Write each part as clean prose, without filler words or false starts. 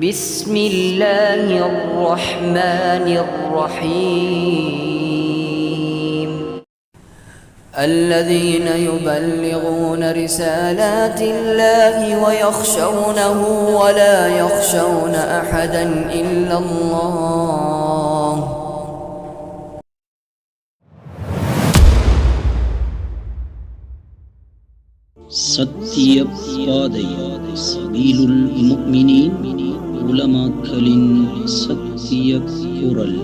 بسم الله الرحمن الرحيم الذين يبلغون رسالات الله ويخشونه ولا يخشون أحدا إلا الله சத்திய பாதை சபீலுல் முஃமினீன் உலமாக்களின் சத்திய குரல்.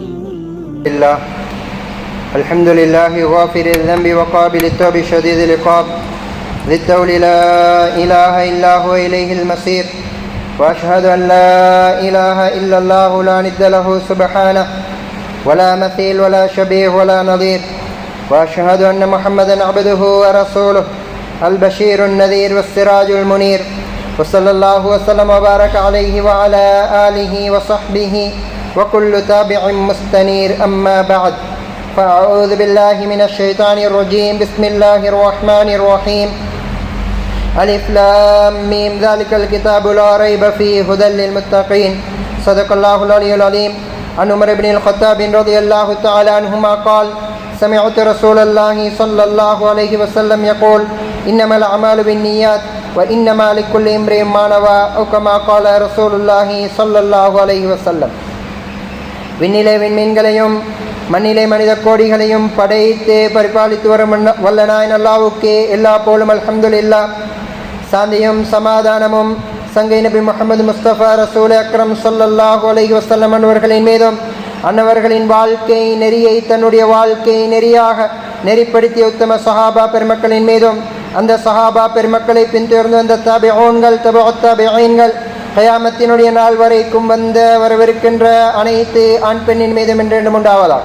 الحمد لله غافر الذنب وقابل التوب شديد العقاب ذي الطول لا إله إلا هو إليه المصير وأشهد أن لا إله إلا الله لا ند له سبحانه ولا مثيل ولا شبيه ولا نظير وأشهد أن محمدا عبده ورسوله البشير النذير والسراج المنير وصلى الله وسلم وبارك عليه وعلى آله وصحبه وكل تابع مستنير أما بعد فأعوذ بالله من الشيطان الرجيم بسم الله الرحمن الرحيم ألف لام ميم ذلك الكتاب لا ريب فيه هدى للمتقين صدق الله العلي العظيم. عن عمر بن الخطاب رضي الله تعالى عنهما قال سمعت رسول الله صلى الله عليه وسلم يقول إنما الأعمال بالنيات وإنما لكل امرئ ما نوى أو كما قال رسول الله صلى الله عليه وسلم. விண்ணிலே விண்மீன்களையும் மண்ணிலே மனித கோடிகளையும் படைத்து பரிபாலித்து வரும் வல்ல நாயன் அல்லாஹ்வுக்கே எல்லா போலும் அல்ஹம்துலில்லாஹ். சாந்தியும் சமாதானமும் சங்கை நபி முஹம்மது முஸ்தபா ரசூல் அக்ரம் ஸல்லல்லாஹு அலைஹி வஸல்லம் அவர்களின் மீதும் அன்னவர்களின் வாழ்க்கை நெறியை தன்னுடைய வாழ்க்கை நெறியாக நெறிப்படுத்திய உத்தம சஹாபா பெருமக்களின் மீதும் அந்த சஹாபா பெருமக்களை பின்தொடர்ந்து வந்த தாபிஊன்கள் தபுஅத் தாபிஈன்கள் கயாமத்தினுடைய நாள் வரைக்கும் வரவிருக்கின்ற அனைத்து ஆண் பெண்ணின் மீதும் என்றென்றும் உண்டாவதாக.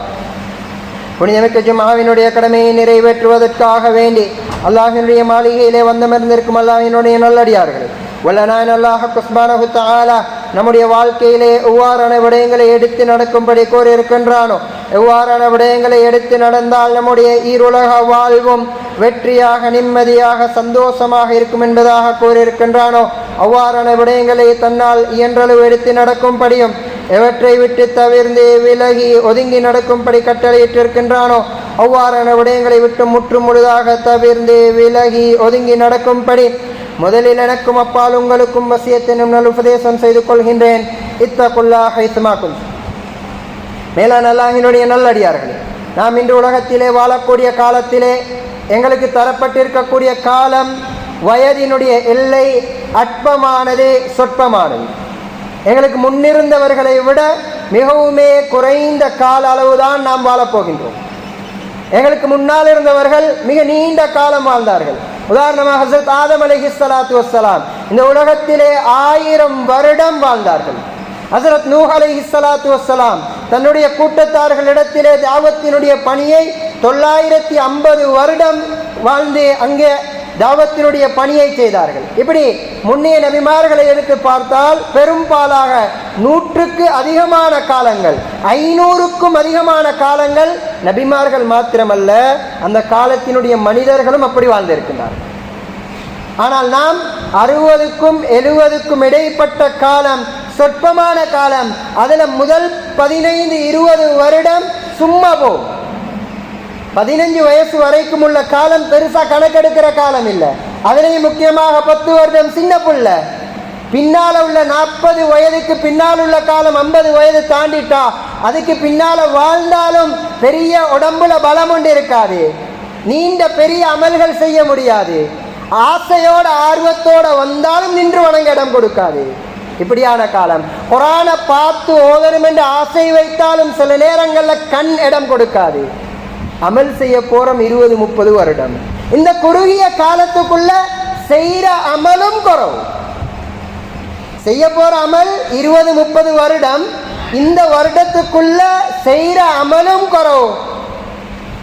புனிதமிக்க ஜும்ஆவினுடைய கடமையை நிறைவேற்றுவதற்காக வேண்டி அல்லாஹ்வினுடைய மாளிகையிலே வந்தமர்ந்திருக்கும் அல்லாஹ்வினுடைய நல்லடியார்கள் வல்லநாயன் அல்லாஹ் சுப்ஹானஹு தஆலா நம்முடைய வாழ்க்கையிலே எவ்வாறான விடயங்களை எடுத்து நடக்கும்படி கோரியிருக்கின்றானோ, எவ்வாறான விடயங்களை எடுத்து நடந்தால் நம்முடைய ஈருலக வாழ்வும் வெற்றியாக நிம்மதியாக சந்தோஷமாக இருக்கும் என்பதாக கூறியிருக்கின்றானோ, அவ்வாறான விடயங்களை தன்னால் இயன்றளவு எடுத்து நடக்கும்படியும் எவற்றை விட்டு தவிர்ந்து விலகி ஒதுங்கி நடக்கும்படி கட்டளையிட்டிருக்கின்றானோ, அவ்வாறான விடயங்களை விட்டு முற்றும் முழுதாக தவிர்ந்து விலகி ஒதுங்கி நடக்கும்படி முதலில் எனக்கும் அப்பால் உங்களுக்கும் வசியத்தினும் நல் உபதேசம் செய்து கொள்கின்றேன். இத்தகுல்லாஹ ஹைசுமா குன்தும். மேலான அல்லாஹ்வினுடைய நல்லடியார்களே, நாம் இன்று உலகத்திலே வாழக்கூடிய காலத்திலே எங்களுக்கு தரப்பட்டிருக்கக்கூடிய காலம் வயதினுடைய எல்லை அற்பமானது, சொற்பமானது. எங்களுக்கு முன்னிருந்தவர்களை விட மிகவுமே குறைந்த கால அளவுதான் நாம் வாழப்போகின்றோம். எங்களுக்கு முன்னால் இருந்தவர்கள் மிக நீண்ட காலம் வாழ்ந்தார்கள். உதாரணமாக ஹஸரத் ஆதம் அலைஹிஸ்ஸலாத்து வஸ்ஸலாம் இந்த உலகத்திலே 1000 வருடம் வாழ்ந்தார்கள். ஹஸரத் நூஹ் அலைஹிஸ்ஸலாத்து வஸ்ஸலாம் தன்னுடைய கூட்டத்தார்களிடத்திலே தாவத்தினுடைய பணியை 950 வருடம் வாழ்ந்து அங்கே தாவத்தினுடைய பணியை செய்தார்கள். இப்படி முன்னைய நபிமார்களை எடுத்து பார்த்தால் பெரும்பாலாக 100க்கு அதிகமான காலங்கள், 500க்கும் அதிகமான காலங்கள் நபிமார்கள் மாத்திரமல்ல, அந்த காலத்தினுடைய மனிதர்களும் அப்படி வாழ்ந்திருக்கின்றார்கள். ஆனால் நாம் 60க்கும் 70க்கும் இடைப்பட்ட காலம், சொற்பமான காலம். அதில் முதல் 15-20 வருடம் சும்மா போகும். 15 வயசு வரைக்கும் உள்ள காலம் பெருசா கணக்கெடுக்கிற காலம் இல்லை. அதுலேயும் முக்கியமாக 10 வருடம் சின்ன புள்ள. பின்னால உள்ள 40 வயதுக்கு பின்னால் உள்ள காலம் 50 வயது தாண்டிட்டா அதுக்கு பின்னால வாழ்ந்தாலும் பெரிய உடம்புல பலம் ஒன்று இருக்காது, நீண்ட பெரிய அமல்கள் செய்ய முடியாது, ஆசையோட ஆர்வத்தோட வந்தாலும் நின்று வணங்க இடம் கொடுக்காது. இப்படியான காலம். குர்ஆனை பார்த்து ஓதணும் என்று ஆசை வைத்தாலும் சில நேரங்களில் கண் இடம் கொடுக்காது. அமல் செய்ய போறோம் 20-30 வருடம். இந்த குறுகிய காலத்துக்குள்ள செய்யற அமலும் குறவு. செய்ய போற அமல் 20-30 வருடம். இந்த வருடத்துக்குள்ள செய்யற அமலும் குறவு.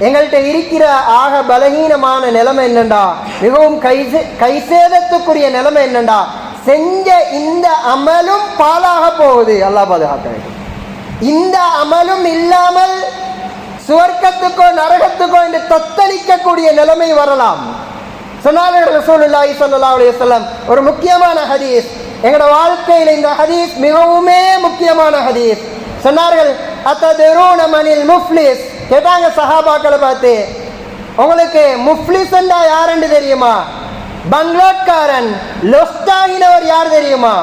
எங்கள்கிட்ட இருக்கிற ஆக பலகீனமான நிலைமை என்னண்டா, மிகவும் கைசேதத்துக்குரிய நிலைமை என்னண்டா, செஞ்ச இந்த அமலும் பாலாக போகுது. அல்லாஹ் பாதுகாக்க வேண்டும். இந்த அமலும் இல்லாமல் சுவர்க்கத்துக்கோ நரகத்துக்கோ என்று தத்தளிக்கக்கூடிய நிலைமை வரலாம். சொன்னார்கள் ரசூலுல்லாஹி ஸல்லல்லாஹு அலைஹி வஸல்லம் ஒரு முக்கியமான ஹதீஸ், எங்களோட வாழ்க்கையில் இந்த ஹதீஸ் மிகவுமே முக்கியமான ஹதீஸ். சொன்னார்கள், அத்ததரூன மனில் முஃப்லிஸ். கேட்டாங்க சஹாபாக்களை பார்த்து, உங்களுக்கு முஃப்லிஸ் என்றா யாருன்னு தெரியுமா? பங்களோட்காரன், லொஸ்டாகினவர் யார் தெரியுமா?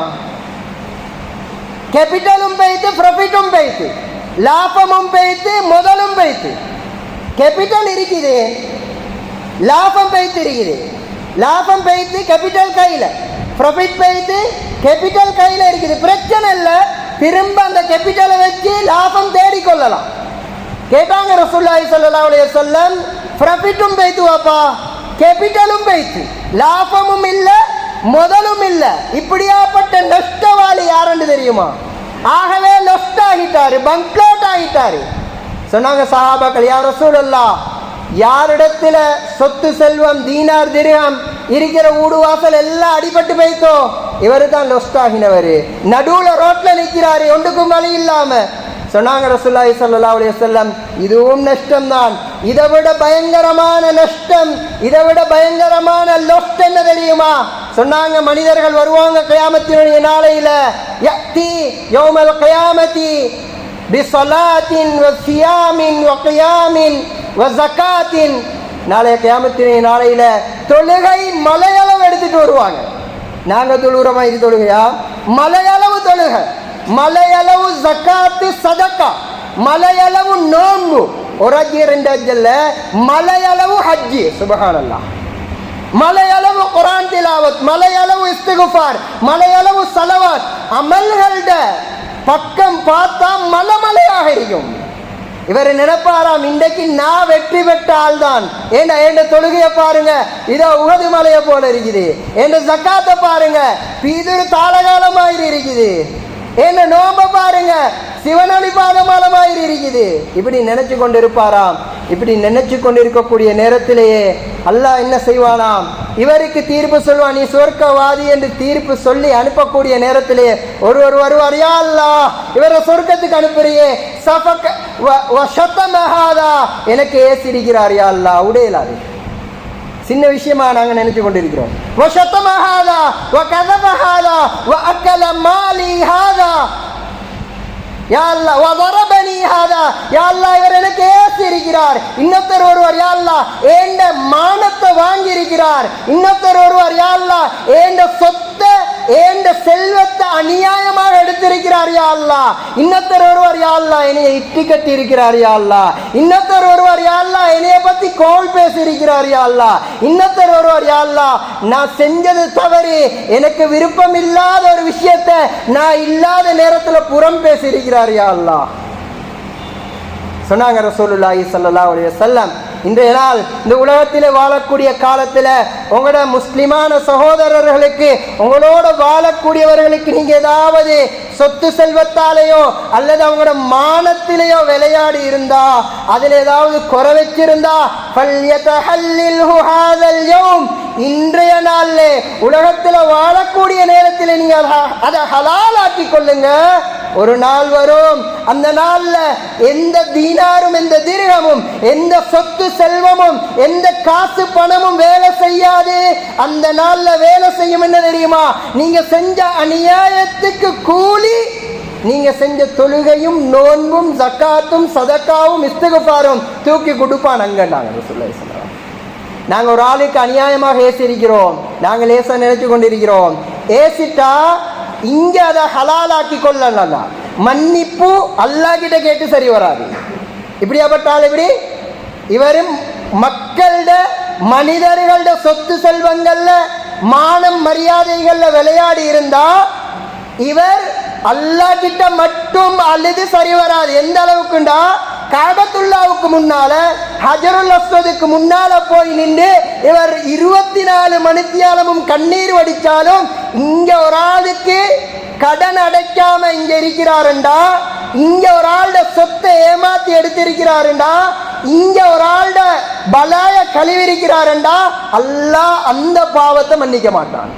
கேபிட்டலும் பெய்த்து ப்ராஃபிட்டும் பெய்த்து, லாபமும் பெய்த்து முதலும் பெய்த்து. கேபிட்டல் இருக்குது, லாபம் பெய்த்து இருக்குது. லாபம் பெய்த்து கேபிட்டல் கையில், ப்ராஃபிட் பெய்த்து கேபிட்டல் கையில் இருக்குது. பிரச்சனை இல்லை, திரும்ப அந்த கேபிட்டலை வச்சு லாபம் தேடிக்கொள்ளலாம். கேட்டாங்க ரசூலுல்லாஹி ஸல்லல்லாஹு அலைஹி வஸல்லம், ப்ராஃபிட்டும் பெய்த்து வாப்பா, கேபிட்டலும் பெய்த்து, லாபமும் இல்லை முதலும் இல்லை. இப்படியாப்பட்ட நஷ்டவாளி யாருன்னு தெரியுமா? ஆகவே லொஸ்ட் ஆகிட்டாரு, பங்க்லோட் ஆகிட்டாரு. சொன்னாங்க சஹாபாக்கள், யா ரசூலல்லாஹ், யாரிடத்துல சொத்து செல்வம் தீனார் திர்ஹம் இருக்கிற ஊடு வாசல் எல்லாம் அடிபட்டு போய்த்தோ, இவரு தான் லொஸ்ட் ஆகினவர். நடுவுல ரோட்ல நிற்கிறாரு, ஒன்றுக்கும் வழி இல்லாம. சொன்னாங்க ரசூலுல்லாஹி ஸல்லல்லாஹு அலைஹி வஸல்லம், இதுவும் நஷ்டம் தான். இதை விட பயங்கரமான நஷ்டம், இதை விட பயங்கரமான லொஸ்ட் என்ன தெரியுமா? சொன்னாங்க, மனிதர்கள் வருவாங்க கியாமத்தினுடைய நாளையில, யக்தி யௌமல் கியாமத்தி பிஸலாத்தின் வஸியாமின் வகியாமின் வஸகாத்தின். நாளைய கியாமத்தினுடைய நாளையில தொழுகை மலையளவு எடுத்துட்டு வருவாங்க. நாங்க தொழுகிறோமா? இது தொழுகையா? மலையளவு தொழுகை, மலையளவு ஜகாத்து சதக்கா, மலையளவு நோன்பு, ஒரு ஹஜ்ஜி ரெண்டு ஹஜ்ஜல்ல, மலையளவு ஹஜ்ஜி. சுப்ஹானல்லாஹ். மலையளவு குர்ஆன் திலாவத், மலையளவு இஸ்திக்ஃபார், மலையளவு ஸலவாத். அமல்களோட பக்கம் பார்த்தா மலையாக இருக்கும். இவர் நினைப்பாராம், இன்றைக்கு நான் வெற்றி பெற்ற ஆள் தான். ஏன்னா என் தொழுகையை பாருங்க, இதோ உஹது மலையை போல இருக்குது. என் ஜக்காத்தை பாருங்க, பீதுரு தாளகாலமாயிரு இருக்குது. என்ன நோம்ப பாருங்க, சிவனொளி பாதமாலமாயிரு இருக்குது. இப்படி நினைச்சு கொண்டு இருப்பாராம். இப்படி நினைச்சு கொண்டு இருக்கக்கூடிய நேரத்திலேயே அல்லாஹ் என்ன செய்வானாம்? இவருக்கு தீர்ப்பு சொல்வான், நீ சொர்க்கவாதி என்று தீர்ப்பு சொல்லி அனுப்பக்கூடிய நேரத்திலே ஒருவர் வருவார், யா அல்லாஹ், இவரை சொர்க்கத்துக்கு அனுப்புறியே, எனக்கு ஏசிருக்கிறார் யா அல்லாஹ், உடையலாது. சின்ன விஷயமா நாங்க நினைச்சு கொண்டிருக்கிறோம். இன்னொருத்தர் ஒருவர் யா அல்லாஹ் ஏண்ட மானத்தை வாங்கி இருக்கிறார். இன்னொருத்தர் ஒருவர் யா அல்லாஹ் ஏண்ட சொத்தை ஏண்ட செல்வத்தை அநியாயமாக எடுத்திருக்கிறார் யா அல்லாஹ். இன்னொருத்தர் ஒருவர் யா அல்லாஹ் என்னைய இட்டி கட்டி இருக்கிறார் யா அல்லாஹ். இன்னொருத்தர் ஒருவர் யா அல்லாஹ் என்னைய பத்தி கோல் பேசி இருக்கிறார் யா அல்லாஹ். இன்னொருத்தர் ஒருவர் யா அல்லாஹ் நான் செஞ்சது தவறு, எனக்கு விருப்பம் இல்லாத ஒரு விஷயத்தை நான் இல்லாத நேரத்துல புறம் பேசி இருக்கிறார் யா அல்லாஹ். சொன்னாங்க ரசூலுல்லாஹி ஸல்லல்லாஹு அலைஹி வஸல்லம், இன்றைய நாள் இந்த உலகத்திலே வாழக்கூடிய காலத்தில் உங்களோட முஸ்லிமான சகோதரர்களுக்கு, உங்களோட வாழக்கூடியவர்களுக்கு நீங்க ஏதாவது சொத்து செல்வத்தாலேயோ அல்லது அவங்களோட மானத்திலேயோ விளையாடி இருந்தா, அதில் ஏதாவது குறை வச்சிருந்தா, இன்றைய நாள்ல உலகத்தில் வாழக்கூடிய நேரத்தில் நீங்க அதை ஹலாலாக்கி கொள்ளுங்க. ஒரு நாள் வரும், அந்த நாள்ல எந்த தீனாரும் எந்த திர்ஹமும் எந்த சொத்து செல்வமும் எந்த காசு பணமும் வேலை செய்யாது. அந்த நாள்ல வேலை செய்யும் என்ன தெரியுமா? நீங்க செஞ்ச அநியாயத்துக்கு கூலி, நீங்க செஞ்ச தொழுகையும் நோன்பும் ஜக்காத்தும் சதக்காவும் இஸ்திக்ஃபாரும் தூக்கி கொடுப்பான். அங்கண்டாங்க சொல்ல, நாங்க ஒரு ஆளுக்கு அநியாயமாக ஏசிருக்கிறோம், நாங்க லேசா நினைச்சு கொண்டிருக்கிறோம். ஏசிட்டா இங்க அதை ஹலாலாக்கி கொள்ளலாம். மன்னிப்பு அல்லாஹ் கிட்ட கேட்டு சரி வராது. இப்படியாப்பட்டால் இப்படி இவரும் மக்களோட மனிதர்களோட சொத்து செல்வங்கள்ல மானம் மரியாதைகள்ல விளையாடி இருந்தா இவர் அல்லாஹ் கிட்ட மட்டும் அழுது சரி வராது. எந்த அளவுக்குண்டா, காபத்துல்லாவுக்கு முன்னால ஹஜருல் அஸ்வதுக்கு முன்னால போய் நின்று இவர் 24 மணித்தியாலமும் கண்ணீர் வடிச்சாலும் இங்க ஒரு ஆளுக்கு கடன் அடைக்காம இங்க இருக்கிறாருண்டா, இங்க ஒரு ஆளோட சொத்தை ஏமாத்தி எடுத்திருக்கிறாருண்டா, இங்க ஒரு ஆளோட பலாய கழுவிருக்கிறாருண்டா, அல்லாஹ் அந்த பாவத்தை மன்னிக்க மாட்டான்.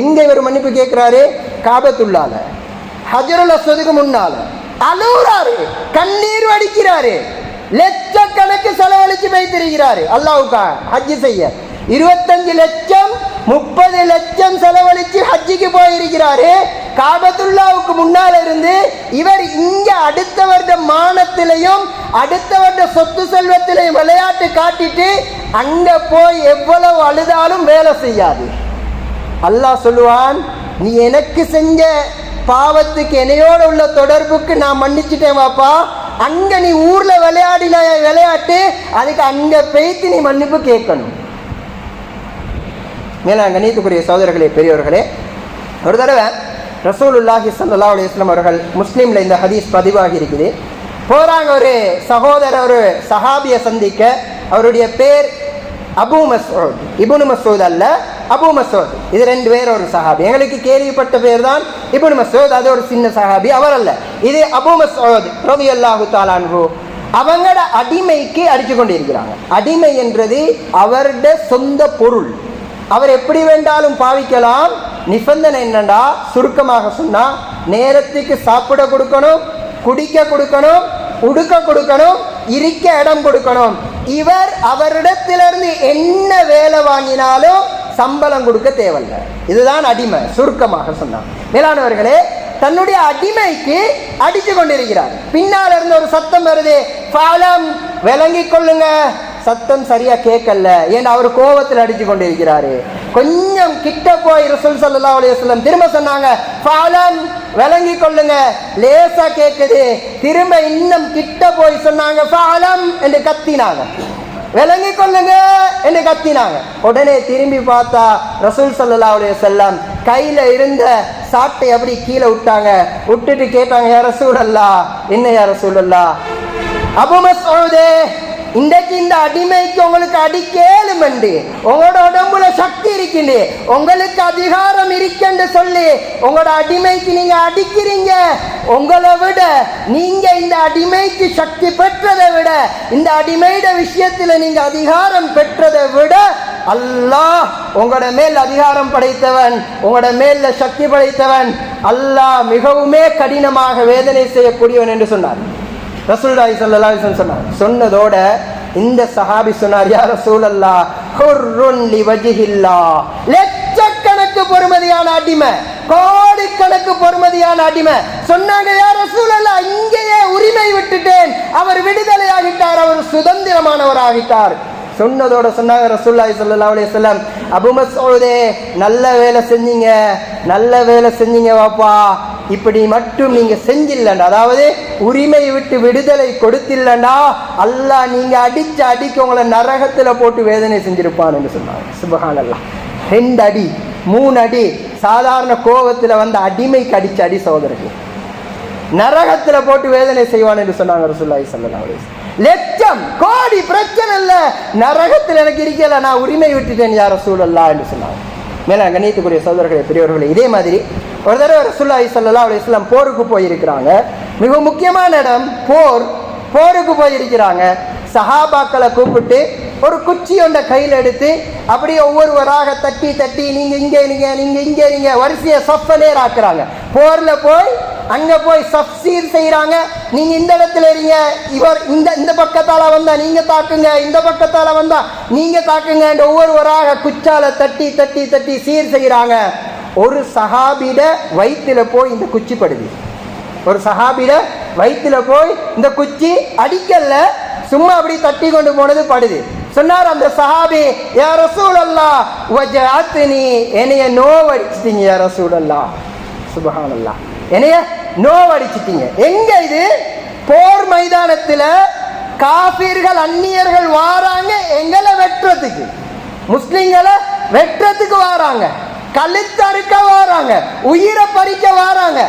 எங்க இவர் மன்னிப்பு கேட்கிறாரு? காபத்துல்லால ஹஜருல் அஸ்வதுக்கு முன்னால அழுறாரு, கண்ணீர் வடிக்கிறாரு, லட்சக்கணக்கு செலவழிச்சு வைத்திருக்கிறாரு அல்லாஹ்வுக்காக ஹஜ் செய்ய. 25 லட்சம் 30 லட்சம் செலவழிச்சு ஹஜ்ஜிக்கு போயிருக்கிறாரு. காபத்துல்லாவுக்கு முன்னால் இருந்து இவர் இங்க அடுத்த வருட மானத்திலையும் அடுத்த வருட சொத்து செல்வத்திலையும் விளையாட்டு காட்டிட்டு அங்க போய் எவ்வளவு அழுதாலும் வேலை செய்யாது. அல்லாஹ் சொல்லுவான், நீ எனக்கு செஞ்ச பாவத்துக்கு என்னையோட உள்ள தொடர்புக்கு நான் மன்னிச்சுட்டேன் வாப்பா. அங்க நீ ஊர்ல விளையாடின விளையாட்டு, அதுக்கு அங்க போய்த்து நீ மன்னிப்பு கேட்கணும். மேல கணியத்துக்குரிய சகோதரர்களே, பெரியவர்களே, ஒரு தடவை ரசூலுல்லாஹி ஸல்லல்லாஹு அலைஹி வஸல்லம் அவர்கள், முஸ்லீம்ல இந்த ஹதீஸ் பதிவாகி இருக்குது, போறாங்க ஒரு சகோதரர் ஒரு சஹாபியை சந்திக்க. அவருடைய பேர் அபு மஸ்ஊத். இப்னு மஸ்ஊத் அல்ல, அபு மஸ்ஊத். இது 2 பேர் ஒரு சஹாபி. எங்களுக்கு கேள்விப்பட்ட பேர் தான் இப்னு மஸ்ஊத், அது ஒரு சின்ன சஹாபி, அவர் அல்ல. இது அபு மஸ்ஊத் ரலியல்லாஹு தஆலா அன்ஹு. அவங்களோட அடிமைக்கு அடிச்சு கொண்டு இருக்கிறாங்க. அடிமை என்றது அவருடைய சொந்த பொருள், அவர் எப்படி வேண்டாலும் பாவிக்கலாம். நிபந்தனை என்னண்டா, சுருக்கமாக சொன்னா, நேரத்துக்கு சாப்பிட கொடுக்கணும், குடிக்க கொடுக்கணும், உடுக்க கொடுக்கணும், இருக்க இடம் கொடுக்கணும். இவர் அவரிடத்திலிருந்து என்ன வேலை வாங்கினாலும் சம்பளம் கொடுக்க தேவையில்லை. இதுதான் அடிமை, சுருக்கமாக சொன்னார். மேலானவர்களே, தன்னுடைய அடிமைக்கு அடிச்சு கொண்டிருக்கிறார். பின்னால இருந்து ஒரு சத்தம் வருது, பாலம் விளங்கி கொள்ளுங்க. சத்தம் சரியா கேட்கல, ஏன்னா அவர் கோபத்தில் அடிச்சு கொண்டிருக்கிறாரு. கொஞ்சம் கிட்ட போய் ரசூல் ஸல்லல்லாஹு அலைஹி வஸல்லம் திரும்ப சொன்னாங்க, பாலம் விளங்கி கொள்ளுங்க. லேசா கேட்குது. திரும்ப இன்னும் கிட்ட போய் சொன்னாங்க, பாலம் என்று கத்தினாங்க, விளங்கி கொள்ளுங்க என்று கத்தினாங்க. உடனே திரும்பி பார்த்தா ரசூல் ஸல்லல்லாஹு அலைஹி வஸல்லம் கையில இருந்த சாட்டை அப்படி கீழே விட்டாங்க. விட்டுட்டு கேட்டாங்க, யா ரசூலல்லாஹ், என்ன யா ரசூலல்லாஹ், அபு மஸ்ஊதே, இன்றைக்கு இந்த அடிமைக்கு உங்களுக்கு அடிக்கேளுமெண்டு, உங்களோட உடம்புல சக்தி இருக்குண்டு, உங்களுக்கு அதிகாரம் இருக்குன்னு சொல்லி உங்களோட அடிமைக்கு நீங்க அடிக்கிறீங்க. உங்களை விட நீங்க இந்த அடிமைக்கு சக்தி பெற்றதை விட, இந்த அடிமையோட விஷயத்துல நீங்க அதிகாரம் பெற்றதை விட, அல்லாஹ் உங்களோட மேல் அதிகாரம் படைத்தவன், உங்களோட மேல சக்தி படைத்தவன். அல்லாஹ் மிகவுமே கடினமாக வேதனை செய்யக்கூடியவன் என்று சொன்னார். ரசூலுல்லாஹி ஸல்லல்லாஹு அலைஹி வஸல்லம் சொன்னார். சொன்னதோட இந்த சஹாபி சொன்னார், யா ரசூலல்லாஹ், ஹுர்ருன் லிவஜ்ஹில்லாஹ், லட்சக்கணக்கு பொறுமதியான அடிமை, கோடிக்கணக்கு பொறுமதியான அடிமை. சொன்னாங்க, யா ரசூலல்லாஹ், இங்கேயே உரிமை விட்டுட்டேன், அவர் விடுதலை ஆகிட்டார், அவர் சுதந்திரமானவர் ஆகிட்டார். சொன்னதோட சொன்னாங்க ரசூலுல்லாஹி ஸல்லல்லாஹு அலைஹி வஸல்லம், அபு மஸ்ஊதே, நல்ல வேலை செஞ்சீங்க, நல்ல வேலை செஞ்சீங்க வாப்பா. இப்படி மட்டும் நீங்க செஞ்சில்லண்டா, அதாவது உரிமை விட்டு விடுதலை கொடுத்தில்லண்டா, அல்லாஹ் நீங்க அடிச்ச அடிக்க உங்களை நரகத்துல போட்டு வேதனை செஞ்சிருப்பான் என்று சொன்னாங்க. சுப்ஹானல்லாஹ். 2 அடி 3 அடி சாதாரண கோபத்துல வந்த அடிமைக்கு அடிச்ச அடி சகோதரர்கள் நரகத்துல போட்டு வேதனை செய்வான் என்று சொன்னாங்க ரசூலுல்லாஹி ஸல்லல்லாஹு அலைஹி வஸல்லம். லட்சம் கோடி பிரச்சனை இல்ல, நரகத்தில் எனக்கு இருக்கல, நான் உரிமை விட்டுட்டேன் யா ரசூலல்லாஹ் என்று சொன்னாங்க. மேல கண்ணியத்துக்குரிய சகோதரர்களே, பெரியவர்களே, இதே மாதிரி ஒரு தடவை ரசூலுல்லாஹி ஸல்லல்லாஹு அலைஹி வஸல்லம் போருக்கு போயிருக்கிறாங்க. மிக முக்கியமான இடம் போருக்கு போயிருக்கிறாங்க. சஹாபாக்களை கூப்பிட்டு ஒரு குச்சி ஒன்றை கையில் எடுத்து அப்படியே ஒவ்வொருவராக தட்டி தட்டி நீங்க இங்கே இருங்க, நீங்க இங்கே இருங்க, வரிசையை சஃபனேர் ஆக்குறாங்க. போர்ல போய் அங்க போய் சப்சீர் செய்யறாங்க. நீங்க இந்த இடத்துல இருங்க, இவர் இந்த பக்கத்தால வந்தா நீங்க தாக்குங்க, இந்த பக்கத்தால வந்தா நீங்க தாக்குங்க, ஒவ்வொருவராக குச்சால தட்டி தட்டி தட்டி சீர் செய்யறாங்க. ஒரு சஹாபிட வயிற்றுல போய் இந்த குச்சி படுது. ஒரு சஹாபிட வயிற்றுல போய் இந்த குச்சி அடிக்கல, சும்மா அப்படி தட்டி கொண்டு போனது படுது. சொன்னார் அந்த சஹாபி, யா ரசூலல்லாஹ் வஜஅத்னி, என்னைய நோவடிச்சிட்டீங்க யா ரசூலல்லாஹ். சுப்ஹானல்லாஹ், என்னைய நோவடிச்சிட்டீங்க. எங்க இது? போர் மைதானத்துல காபீர்கள் அந்நியர்கள் வாராங்க எங்களை வெட்டுறதுக்கு, முஸ்லிம்களை வெட்டுறதுக்கு வாராங்க, கழுத்தறுக்க வாராங்க, உயிரை பறிக்க வாராங்க.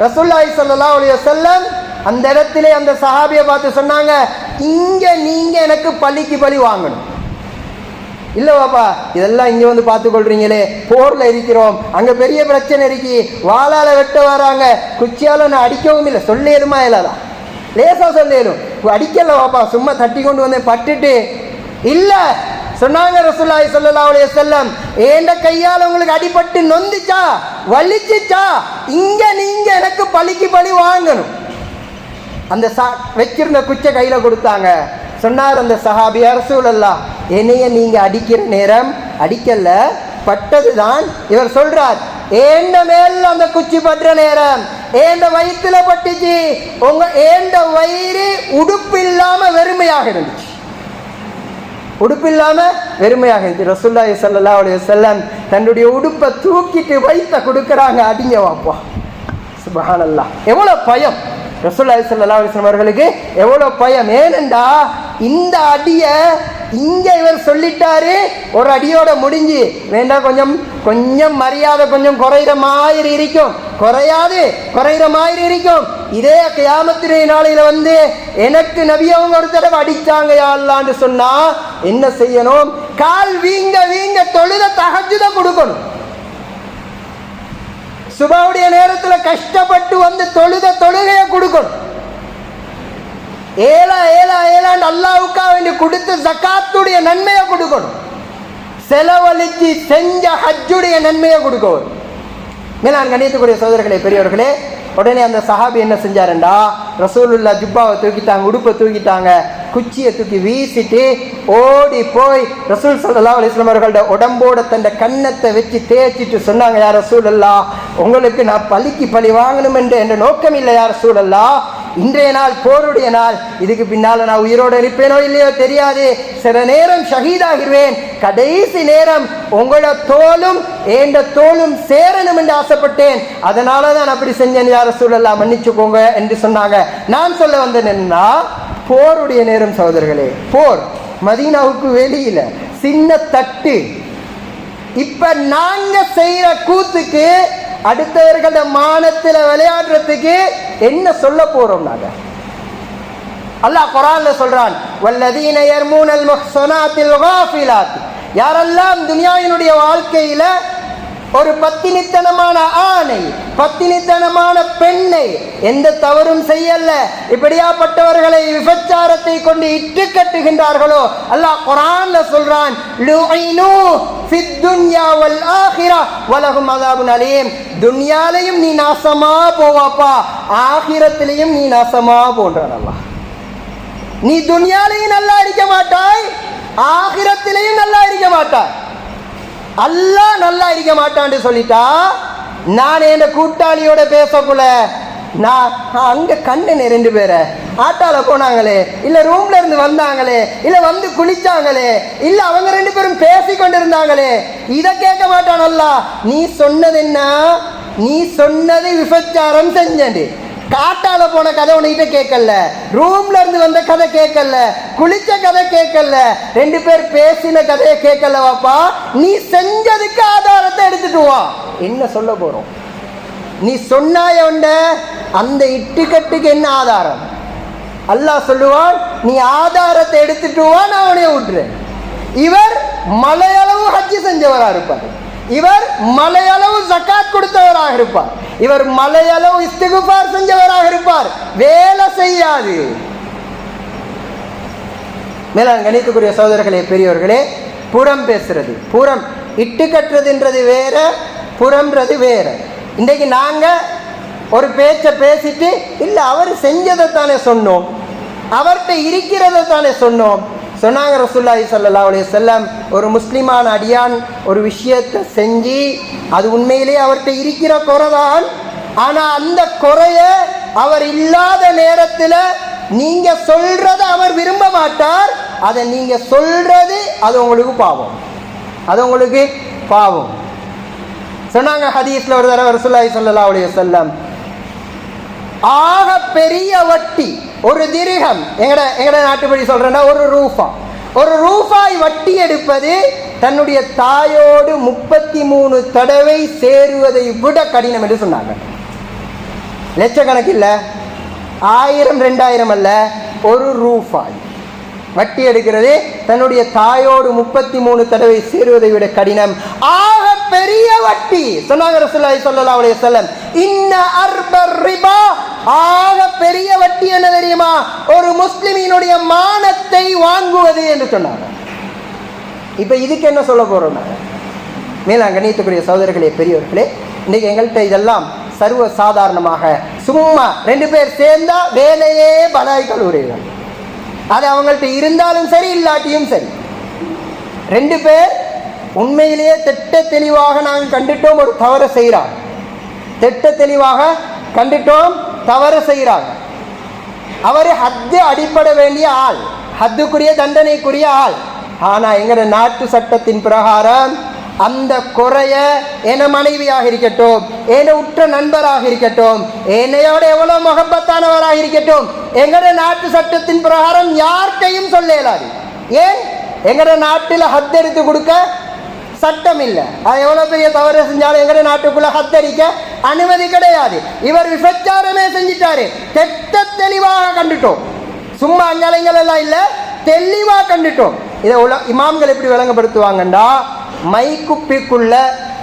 ரசூலுல்லாஹி ஸல்லல்லாஹு அலைஹி வஸல்லம் அந்த இடத்திலே அந்த சஹாபியை பார்த்து சொன்னாங்க, இங்க நீங்க எனக்கு பழிக்கு பழி வாங்கணும். இல்ல பாப்பா, இதெல்லாம் இங்க வந்து பார்த்து கொள்றீங்களே, போர்ல இருக்கிறோம், அங்க பெரிய பிரச்சனை இருக்கு, வாளால வெட்ட வராங்க, குச்சியால நான் அடிக்கவும் இல்லை, சொல்லேருமா இல்லாதா, லேசா சொல்லேரும், அடிக்கல பாப்பா, சும்மா தட்டி கொண்டு வந்தேன் பட்டுட்டு இல்ல சொன்னாங்க ரசூலுல்லாஹி ஸல்லல்லாஹு அலைஹி வஸல்லம். ஏண்ட கையால உங்களுக்கு அடிபட்டு நொந்துச்சா, வலிச்சுச்சா, இங்க நீங்க எனக்கு பழிக்கு பழி வாங்கணும். அந்த வச்சிருந்த குச்சை கையில கொடுத்தாங்க. சொன்னார் அந்த சஹாபி, யா ரசூலல்லாஹ், என்னைய நீங்க அடிக்கிற நேரம் அடிக்கல, பட்டதுதான். இவர் சொல்றார், ஏண்ட மேல அந்த குச்சி பற்ற நேரம் ஏண்ட வயிற்றுல பட்டுச்சு, உங்க ஏண்ட வயிறு உடுப்பு இல்லாம வெறுமையாக இருந்துச்சு, உடுப்பு இல்லாம வெறுமையாக இருந்துச்சு. ரசூலுல்லாஹி ஸல்லல்லாஹு அலைஹி வஸல்லம் தன்னுடைய உடுப்பை தூக்கிட்டு வயிற்ற கொடுக்குறாங்க, அடிங்க வாப்பா. சுப்ஹானல்லாஹ், எவ்வளவு பயம் ரசூலுல்லாஹி ஸல்லல்லாஹு அலைஹி வஸல்லம் அவர்களுக்கு, எவ்வளவு பயம். ஏனென்றா இந்த அடிய இங்க இவர் சொல்லிட்டாரு, ஒரு அடியோட முடிஞ்சு வேண்டாம், கொஞ்சம் கொஞ்சம் மரியாதை கொஞ்சம் குறையிற மாதிரி இருக்கும், குறையாது குறையிற மாதிரி இருக்கும். இதே கியாமத்துடைய நாளையில வந்து எனக்கு நபி அவங்க ஒரு தடவை அடிச்சாங்க யா அல்லாஹ்னு சொன்னா என்ன செய்யணும்? கால் வீங்க வீங்க தொழுத தஹஜ்ஜுத கொடுக்கணும். சுபஹுடைய நேரத்துல கஷ்டப்பட்டு வந்து தொழுத தொழுகையை கொடுக்கணும். ஏலா ஏலா ஏலாண்டு அல்லாஹ்வுக்காக வேண்டி கொடுத்து ஜகாத்துடைய நன்மையை கொடுக்கணும். செலவழிச்சு செஞ்ச ஹஜ்ஜுடைய நன்மையை கொடுக்கணும். மேலான் கணியத்துக்குரிய சகோதரர்களே, பெரியவர்களே, உடனே அந்த சஹாபி என்ன செஞ்சாருண்டா, ரசூலுல்லாஹ் ஜுப்பாவை தூக்கிட்டாங்க, உடுப்பை தூக்கிட்டாங்க, குச்சியை தூக்கி வீசிட்டு ஓடி போய் ரசூல் ஸல்லல்லாஹு அலைஹி வஸல்லம் அவர்களோட உடம்போட தன்னை கன்னத்தை வச்சு தேய்ச்சிட்டு சொன்னாங்க, யா ரசூலல்லாஹ், உங்களுக்கு நான் பழிக்கு பழி வாங்கணும் என்ற நோக்கம் இல்லை யா ரசூலல்லாஹ். இன்றைய நாள் போருடைய நாள், இதுக்கு பின்னால நான் உயிரோடு இருப்பேனோ இல்லையோ தெரியாது, சில நேரம் ஷஹீதாகிருவேன், கடைசி நேரம் உங்களோட தோலும் ஏண்ட தோலும் சேரணும் என்று ஆசைப்பட்டேன், அதனால தான் அப்படி செஞ்சேன் யா ரசூலல்லாஹ், மன்னிச்சுக்கோங்க என்று சொன்னாங்க. நான் சொல்ல வந்தேன் என்னன்னா, போருடைய நேரம் சகோதரர்களே, போர் மதீனாவுக்கு வெளியில சின்ன தட்டு. இப்ப நாங்க செய்யற கூத்துக்கு அடுத்தவர்கள மானத்தில் விளையாடுறதுக்கு என்ன சொல்ல போறோம்? நாங்க அல்லாஹ் குர்ஆன்ல சொல்றான், வல்லதீன யர்மூனல் முஹ்ஸனாத்தில் காஃபிலாத், யாரெல்லாம் துனியாவினுடைய வாழ்க்கையில ஒரு பத்தினித்தனமான ஆணை, பத்தினித்தனமான பெண்ணை எந்த தவறும் செய்யல, இப்படியாப்பட்டவர்களை விபச்சாரத்தை கொண்டு இட்டு கட்டுகின்றார்களோ, அல்லாஹ் குர்ஆன்ல சொல்றான், லுஐனு ஃபித் துன்யா வல் ஆகிரா வலஹும் அஸாபுன் அலீம், துன்யாலையும் நீ நாசமா போவாப்பா, ஆகிரத்திலையும் நீ நாசமா போன்றான் அல்லாஹ். நீ துன்யாலையும் நல்லா இருக்க மாட்டாய், ஆகிரத்திலையும் நல்லா இருக்க மாட்டாய். அல்லாஹ் நல்லா இருக்க மாட்டான்னு சொல்லிட்டா, நான் என் கூட்டாளியோட பேசக்குள்ள நான் அங்க கண்ணனே 2 பேரை ஆட்டால போனாங்களே, இல்ல ரூம்ல இருந்து வந்தாங்களே, இல்ல வந்து குளிச்சாங்களே, இல்ல அவங்க 2 பேரும் பேசி கொண்டிருந்தாங்களே, இத கேட்க மாட்டான் அல்லாஹ். நீ சொன்னது என்ன? நீ சொன்னது விபச்சாரம் செஞ்சது. காட்டால போன கதை உன்கிட்ட கேட்கல, ரூம்ல இருந்து வந்த கதை கேட்கல, குளிச்ச கதை கேட்கல, 2 பேர் பேசின கதையை கேட்கல வாப்பா. நீ செஞ்சதுக்கு ஆதாரத்தை எடுத்துட்டு வா. என்ன சொல்ல போறோம்? நீ சொன்னாய அந்த இட்டுக்கட்டுக்கு என்ன ஆதாரம்? அல்லாஹ் சொல்லுவான், நீ ஆதாரத்தை எடுத்துட்டு வா, நான் அவனைய விட்டுறேன். இவர் மலையளவு ஹஜ்ஜி செஞ்சவரா இருப்பார், இவர் மலையளவு ஜகாத் கொடுத்தவராக இருப்பார், இவர் மலையளவு இஸ்திக்ஃபார் செஞ்சவராக இருப்பார், வேலை செய்யாது. மேலான கணித்துக்குரிய சகோதரர்களே, பெரியவர்களே, புறம் பேசுறது, புறம் இட்டு கட்டுறதுன்றது வேற, புறம்ன்றது வேற. இன்றைக்கு நாங்க ஒரு பேச்சை பேசிட்டு இல்ல அவர் செஞ்சதை தானே சொன்னோம், அவர்கிட்ட இருக்கிறத தானே சொன்னோம். சொன்னாங்க ரசூலுல்லாஹி ஸல்லல்லாஹு அலைஹி வஸல்லம், ஒரு முஸ்லிமான அடியான் ஒரு விஷயத்தை செஞ்சு அது உண்மையிலேயே அவர்கிட்ட இருக்கிற குறைதான், ஆனா அந்த குறைய அவர் இல்லாத நேரத்தில் நீங்க சொல்றத அவர் விரும்ப மாட்டார், அதை நீங்க சொல்றது அது உங்களுக்கு பாவம், அது உங்களுக்கு பாவம். சொன்னாங்க ஹதீஸ்ல ஒரு தடவை ரசூலுல்லாஹி ஸல்லல்லாஹு அலைஹி வஸல்லம், ஆக பெரிய வட்டி ஒரு திர்ஹம், எங்கட நாட்டுப்படி சொல்றேன்னா ஒரு ரூபாய் வட்டி எடுப்பது தன்னுடைய தாயோடு 33 தடவை சேருவதை விட கடினம் என்று சொன்னாங்க. லட்சக்கணக்கு இல்ல, 1000 2000 அல்ல, ஒரு ரூபாய் வட்டி எடுக்கிறது தன்னுடைய தாயோடு 33 தடவை சேருவதை விட கடினம். ஆக பெரிய வட்டி சொன்னாங்க ரசூலுல்லாஹி ஸல்லல்லாஹு அலைஹி வஸல்லம், இன்ன அர்பர் ரிபா, ஆக பெரிய வட்டி என்ன தெரியுமா? ஒரு முஸ்லிமினுடைய மானத்தை வாங்குவது என்று சொன்னாங்க. இப்ப இதுக்கு என்ன சொல்ல போறோம்? மேலான கண்ணியத்துக்குரிய சகோதரர்களே, பெரியவர்களே, இன்னைக்கு எங்கள்கிட்ட இதெல்லாம் சர்வ சாதாரணமாக சும்மா 2 பேர் சேர்ந்தா வேலையே பலாய்கள் உரைகள், அது அவங்கள்ட்ட இருந்தாலும் சரி இல்லாட்டியும் சரி. 2 பேர் உண்மையிலேயே திட்ட தெளிவாக நாங்கள் கண்டுட்டோம் ஒரு தவறு செய்கிறார், திட்ட தெளிவாக கண்டுட்டோம் தவறு செய்கிறாங்க, அவர் ஹத்து அடிப்பட வேண்டிய ஆள், ஹத்துக்குரிய தண்டனைக்குரிய ஆள். ஆனா எங்கட நாட்டு சட்டத்தின் பிரகாரம் அந்த குறைய என மனைவியாக இருக்கட்டும், என உற்ற நண்பராக இருக்கட்டும், என்னையோட எவ்வளவு முகப்பத்தானவராக இருக்கட்டும், எங்கட நாட்டு சட்டத்தின் பிரகாரம் யார்கிட்டையும் சொல்ல இயலாது. ஏன்? எங்கட நாட்டில் ஹத் எடுத்து கொடுக்க சட்டம் இல்லை. அது எவ்வளவு பெரிய தவறு செஞ்சாலும் எங்கட நாட்டுக்குள்ள ஹத்தடிக்க அனுமதி கிடையாது. இவர் விபச்சாரமே செஞ்சிட்டாரு, தெட்ட தெளிவாக கண்டுட்டோம், சும்மா அங்கலைங்கள் எல்லாம் இல்லை, தெளிவாக கண்டுட்டோம். இதை இமாம்கள் எப்படி விளங்கப்படுத்துவாங்கண்டா, மைக்குப்பிக்குள்ள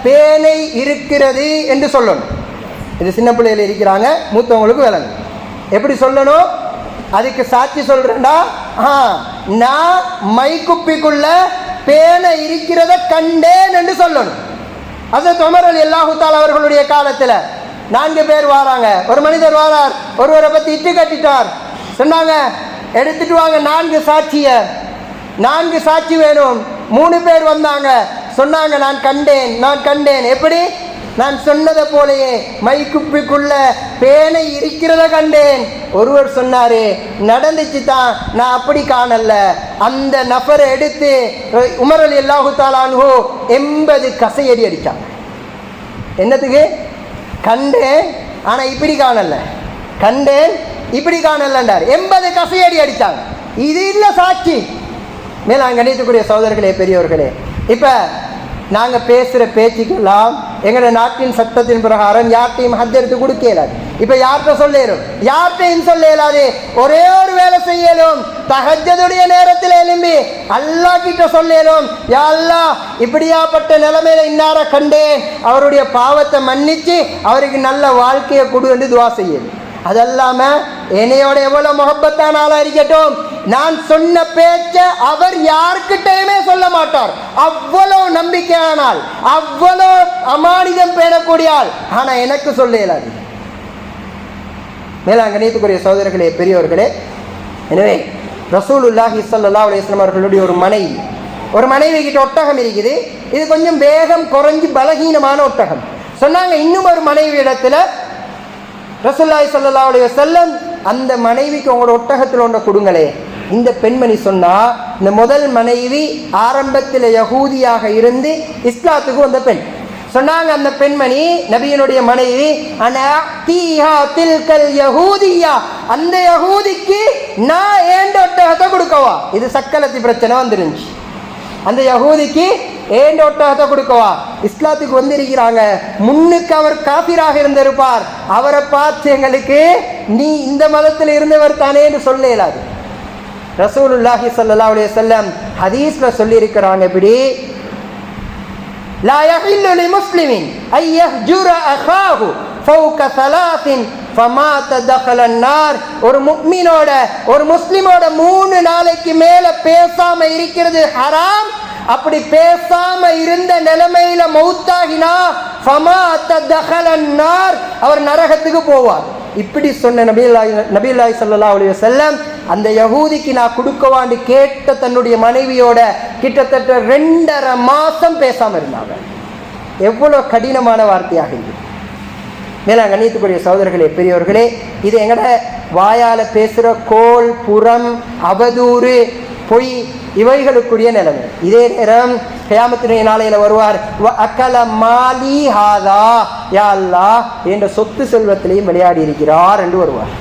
பேனை இருக்கிறது என்று சொல்லணும். இது சின்ன பிள்ளைகள் இருக்கிறாங்க, மூத்தவங்களுக்கு விளங்கும். எப்படி சொல்லணும்? அதுக்கு சாட்சி சொல்றேன்டா, நான் மைக்குப்பிக்குள்ள பேனை இருக்கிறத கண்டேன் என்று சொல்லணும். ஹஸரத் உமர் ரலியல்லாஹு தஆலா அவர்களுடைய காலத்துல 4 பேர் வாராங்க. ஒரு மனிதர் வாரார், ஒருவரை பத்தி இட்டு கட்டிட்டார். சொன்னாங்க, எடுத்துட்டு வாங்க 4 சாட்சிய, 4 சாட்சி வேணும். 3 பேர் வந்தாங்க, சொன்னாங்க, நான் கண்டேன். எப்படி? நான் சொன்னதை போலயே மைக்குப்பிக்குள்ள பேனை இருக்கிறத கண்டேன். ஒருவர் சொன்னாரு, நடந்துச்சு தான், நான் அப்படி காணல. அந்த நபரை எடுத்து உமர் ரலியல்லாஹு தஆலா அன்ஹு 80 கசையடி அடிச்சாங்க. என்னத்துக்கு? கண்டேன் ஆனா இப்படி காணல, கண்டேன் இப்படி காணலன்றார். 80 கசையடி அடிச்சாங்க. இது இல்ல சாட்சி. மேலாங்க கணியத்துக்குரிய சகோதரர்களே, பெரியவர்களே, இப்ப நாங்க பேசுற பேச்சுக்கெல்லாம் எங்களோட நாட்டின் சட்டத்தின் பிரகாரம் யார்ட்டையும் ஹத் எடுத்து கொடுக்க இயலாது. இப்ப யார்கிட்ட சொல்லும்? யார்கிட்டையும் சொல்ல இயலாது. ஒரே ஒரு வேலை செய்யலும், தஹஜ்ஜுடைய நேரத்தில் எழும்பி அல்லாஹ் கிட்ட சொல்லலும், யா அல்லாஹ், இப்படியாப்பட்ட நிலைமையில இன்னார கண்டேன், அவருடைய பாவத்தை மன்னிச்சு அவருக்கு நல்ல வாழ்க்கையை கொடு என்று துவா செய்யணும். அதல்லாம என்னையோட எவ்வளவு முகப்பத்தான ஆளா இருக்கட்டும், நான் சொன்ன பேச்ச அவர் யாருக்கிட்டையுமே சொல்ல மாட்டார். அவ்வளவு நம்பிக்கையானால், அவ்வளவு அமானிதம் பேணக்கூடிய ஆள். ஆனா எனக்கு சொல்ல இயலாது. மேலாங்க கணியத்துக்குரிய சகோதரர்களே, பெரியவர்களே, எனவே ரசூலுல்லாஹி ஸல்லல்லாஹு அலைஹி வஸல்லம் அவர்களுடைய ஒரு மனைவி கிட்ட ஒட்டகம் இருக்குது. இது கொஞ்சம் வேகம் குறைஞ்சி பலகீனமான ஒட்டகம். சொன்னாங்க, இன்னும் ஒரு மனைவி இடத்துல ரசூலுல்லாஹி ஸல்லல்லாஹு அலைஹி வஸல்லம், அந்த மனைவிக்கு உங்களோட ஒட்டகத்தில் ஒன்றை கொடுங்களே. இந்த பெண்மணி சொன்னா, இந்த முதல் மனைவி ஆரம்பத்தில் யகூதியாக இருந்து இஸ்லாத்துக்கு வந்த பெண். சொன்னாங்க அந்த பெண்மணி, நபியினுடைய மனைவி, அந்த யகூதிக்கு நான் ஏண்ட ஒட்டகத்தை கொடுக்கவா? இது சக்கலத்தி பிரச்சனை வந்துருந்துச்சு. அந்த யகூதிக்கு ஏண்ட ஒட்டகத்தை கொடுக்கவா? இஸ்லாத்துக்கு வந்திருக்கிறாங்க. முன்னுக்கு அவர் காபிராக இருந்திருப்பார். அவரை பார்த்து எங்களுக்கு நீ இந்த மதத்தில் இருந்தவர் தானே என்று சொல்ல இயலாது. ரசூலுல்லாஹி ஸல்லல்லாஹு அலைஹி வஸல்லம் ஹதீஸ்ல சொல்லி இருக்கிறாங்க, இப்படி லா யஹில்லு லிமுஸ்லிமின் ஐ யஹ்ஜுர அஹாஹு ஃபௌக ஸலாத்தின் ஃபமாத தഖலன் நார். ஒரு முஃமினோட, ஒரு முஸ்லிமோட 3 நாளைக்கு மேல பேசாம இருக்கிறது ஹராம். அப்படி பேசாம இருந்த நிலைமையில மௌத்தாகினா ஃபமாத தഖலன் நார், அவர் நரகத்துக்கு போவார். இப்படி சொன்ன நபியுல்லாஹி ஸல்லல்லாஹு அலைஹி வஸல்லம் அந்த யகூதிக்கு நான் கொடுக்கவான்னு கேட்ட தன்னுடைய மனைவியோட கிட்டத்தட்ட 2.5 மாசம் பேசாம இருந்தாங்க. எவ்வளவு கடினமான வார்த்தையாக இருக்கு. மேல கண்ணியத்துக்குரிய சகோதரர்களே, பெரியவர்களே, இது எங்கட வாயால பேசுற கோல், புறம், அவதூறு, பொய், இவைகளுக்குரிய நிலைமை. இதே நேரம் கியாமத்துடைய நாளையில வருவார், அக்கல மாலி ஹாதா, யா அல்லாஹ், என்ற சொத்து செல்வத்திலையும் விளையாடி இருக்கிறார் என்று வருவார்.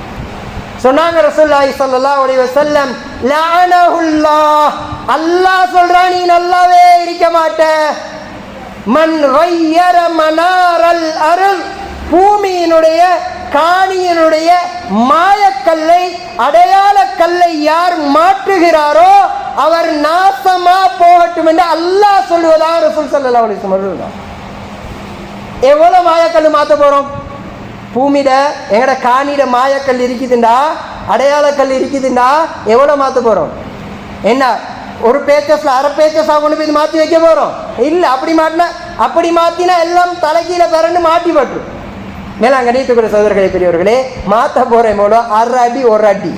சொன்னாங்க ரசூலுல்லாஹி ஸல்லல்லாஹு அலைஹி வஸல்லம், லஅனஹுல்லாஹ், அல்லாஹ் சொல்றான், நீ நல்லாவே இருக்க மாட்ட. மன் கய்யர மனாரல் அர்த், பூமியினுடைய காணியினுடைய மாயக்கல்லை, அடையாள கல்லை யார் மாற்றுகிறாரோ அவர் நாசமா போகட்டும் என்று அல்லாஹ் சொல்லுவதாக ரசூல் ஸல்லல்லாஹு அலைஹி வஸல்லம். எவ்வளவு மாயக்கல் மாத்த போறோம்? பூமியில எங்கட காணியில மாயக்கல் இருக்குதுண்டா, அடையாள கல் இருக்குதுண்டா, எவ்வளவு மாத்த போறோம்? என்ன ஒரு பேச்சஸ்ல அரை பேச்சஸா கொண்டு போய் மாத்தி வைக்க போறோம்? இல்ல. அப்படி மாத்தினா எல்லாம் தலைகீழ பிறண்டு மாட்டி பட்டுரும். மேலாங்க கணியத்துக்குரிய சகோதரர்களே, பெரியவர்களே, மாத்த போறேன் போல 1 அடி 1 அடி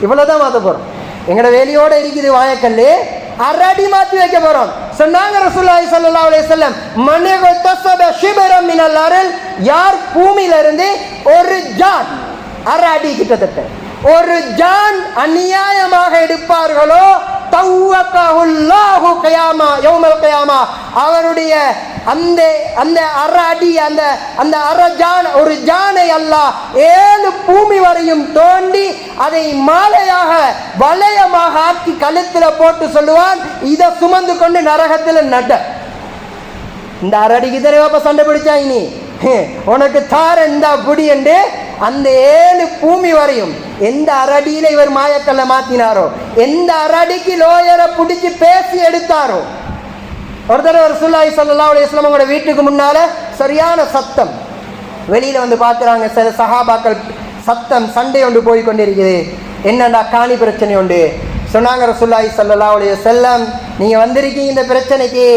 இவ்வளவுதான் மாத்த போறோம். எங்கட வேலையோட இருக்குது வாயக்கல்லு, அரடி மாத்தி வைக்க போறோம். சொன்னாங்க ரசூலுல்லாஹி ஸல்லல்லாஹு அலைஹி வஸல்லம், மனித தஸப ஷிபரம் மினல் அர்ல், யார் பூமியில இருந்து ஒரு ஜான் அரடி கிட்டத்தட்ட ஒரு ஜான் அநியாயமாக எடுப்பார்களோ தவ்வக்கஹுல்லாஹு கியாமா யௌமல் கியாமா, அவருடைய அந்த அந்த அரடி அந்த அந்த அரஜான் ஒரு ஜானை அல்லாஹ் 7 பூமி வரையும் தோண்டி அதை மாலையாக வளையமாக ஆக்கி கழுத்துல போட்டு சொல்லுவான், இதை சுமந்து கொண்டு நரகத்தில் நட. இந்த அரடிக்கு தெரியவா சண்டை பிடிச்சா இனி உனக்கு தார இந்த புடி என்று அந்த 7 பூமி வரையும் எந்த அரடியில இவர் மாயக்கல்ல மாத்தினாரோ, எந்த அரடிக்கு லோயரை பிடிச்சி பேசி எடுத்தாரோ. ஒரு தடவை ரசூலுல்லாஹி ஸல்லல்லாஹு அலைஹி வஸல்லம் அவங்களோட வீட்டுக்கு முன்னால சரியான சத்தம், வெளியில வந்து பார்க்குறாங்க. சில சஹாபாக்கள் சத்தம் சண்டை ஒன்று போய் கொண்டிருக்குது. என்னடா காணி பிரச்சனை உண்டு. சொன்னாங்க ரசூலுல்லாஹி ஸல்லல்லாஹு அலைஹி வஸல்லம், நீங்க வந்திருக்கீங்க இந்த பிரச்சனைக்கு,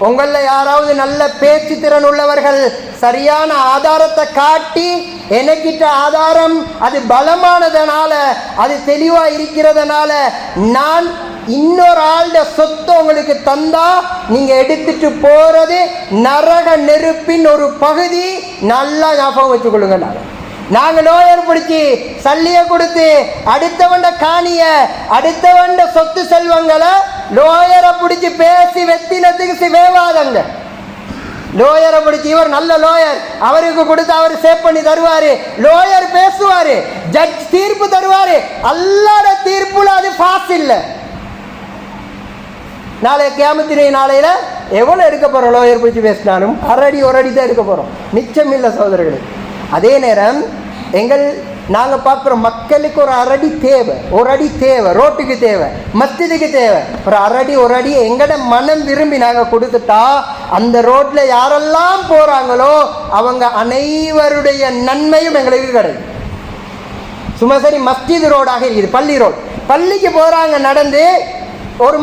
உங்கள யாராவது நல்ல பேச்சு திறன் உள்ளவர்கள் சரியான ஆதாரத்தை காட்டி, எனக்கிட்ட ஆதாரம் அது பலமானதனால அது தெளிவா இருக்கிறதுனால நான் இன்னொரு ஆளுடைய சொத்து உங்களுக்கு தந்தா நீங்க எடுத்துட்டு போறது நரக நெருப்பின் ஒரு பகுதி, நல்லா ஞாபகம் வச்சுக் கொள்ளுங்க. நாங்க லோயர் பிடிச்சி சல்லிய கொடுத்து அடுத்தவண்ட காணிய அடுத்தவண்ட சொத்து செல்வங்களை லோயரை பிடிச்சி பேசி வெத்தினத்துக்கு வேவாதங்க. லோயரை பிடிச்சி இவர் நல்ல லோயர், அவருக்கு கொடுத்து அவர் சேவ் பண்ணி தருவாரு, லோயர் பேசுவாரு, ஜட்ஜ் தீர்ப்பு தருவாரு. அல்லாஹ்வுடைய தீர்ப்புல அது பாஸ் இல்லை. நாளைய கியாமத்தினை நாளையில எவ்வளவு எடுக்க போறோம்? லோயர் பிடிச்சி பேசினாலும் அரடி ஒரு அடி தான் எடுக்க போறோம், மிச்சம் இல்லை சகோதரர்களே. அதே நேரம் நாங்கள் பார்க்குறோம், மக்களுக்கு ஒரு அரடி தேவை, ஒரு அடி தேவை, ரோட்டுக்கு தேவை, மஸ்ஜிதுக்கு தேவை. ஒரு அரடி ஒரு அடி எங்கட மனம் விரும்பி நாங்கள் கொடுத்துட்டா அந்த ரோட்டில் யாரெல்லாம் போகிறாங்களோ அவங்க அனைவருடைய நன்மையும் எங்களுக்கு கிடைக்கும். சும்மா சரி மஸ்ஜித் ரோடாக இருக்குது, பள்ளி ரோடு, பள்ளிக்கு போகிறாங்க நடந்து, ஒரு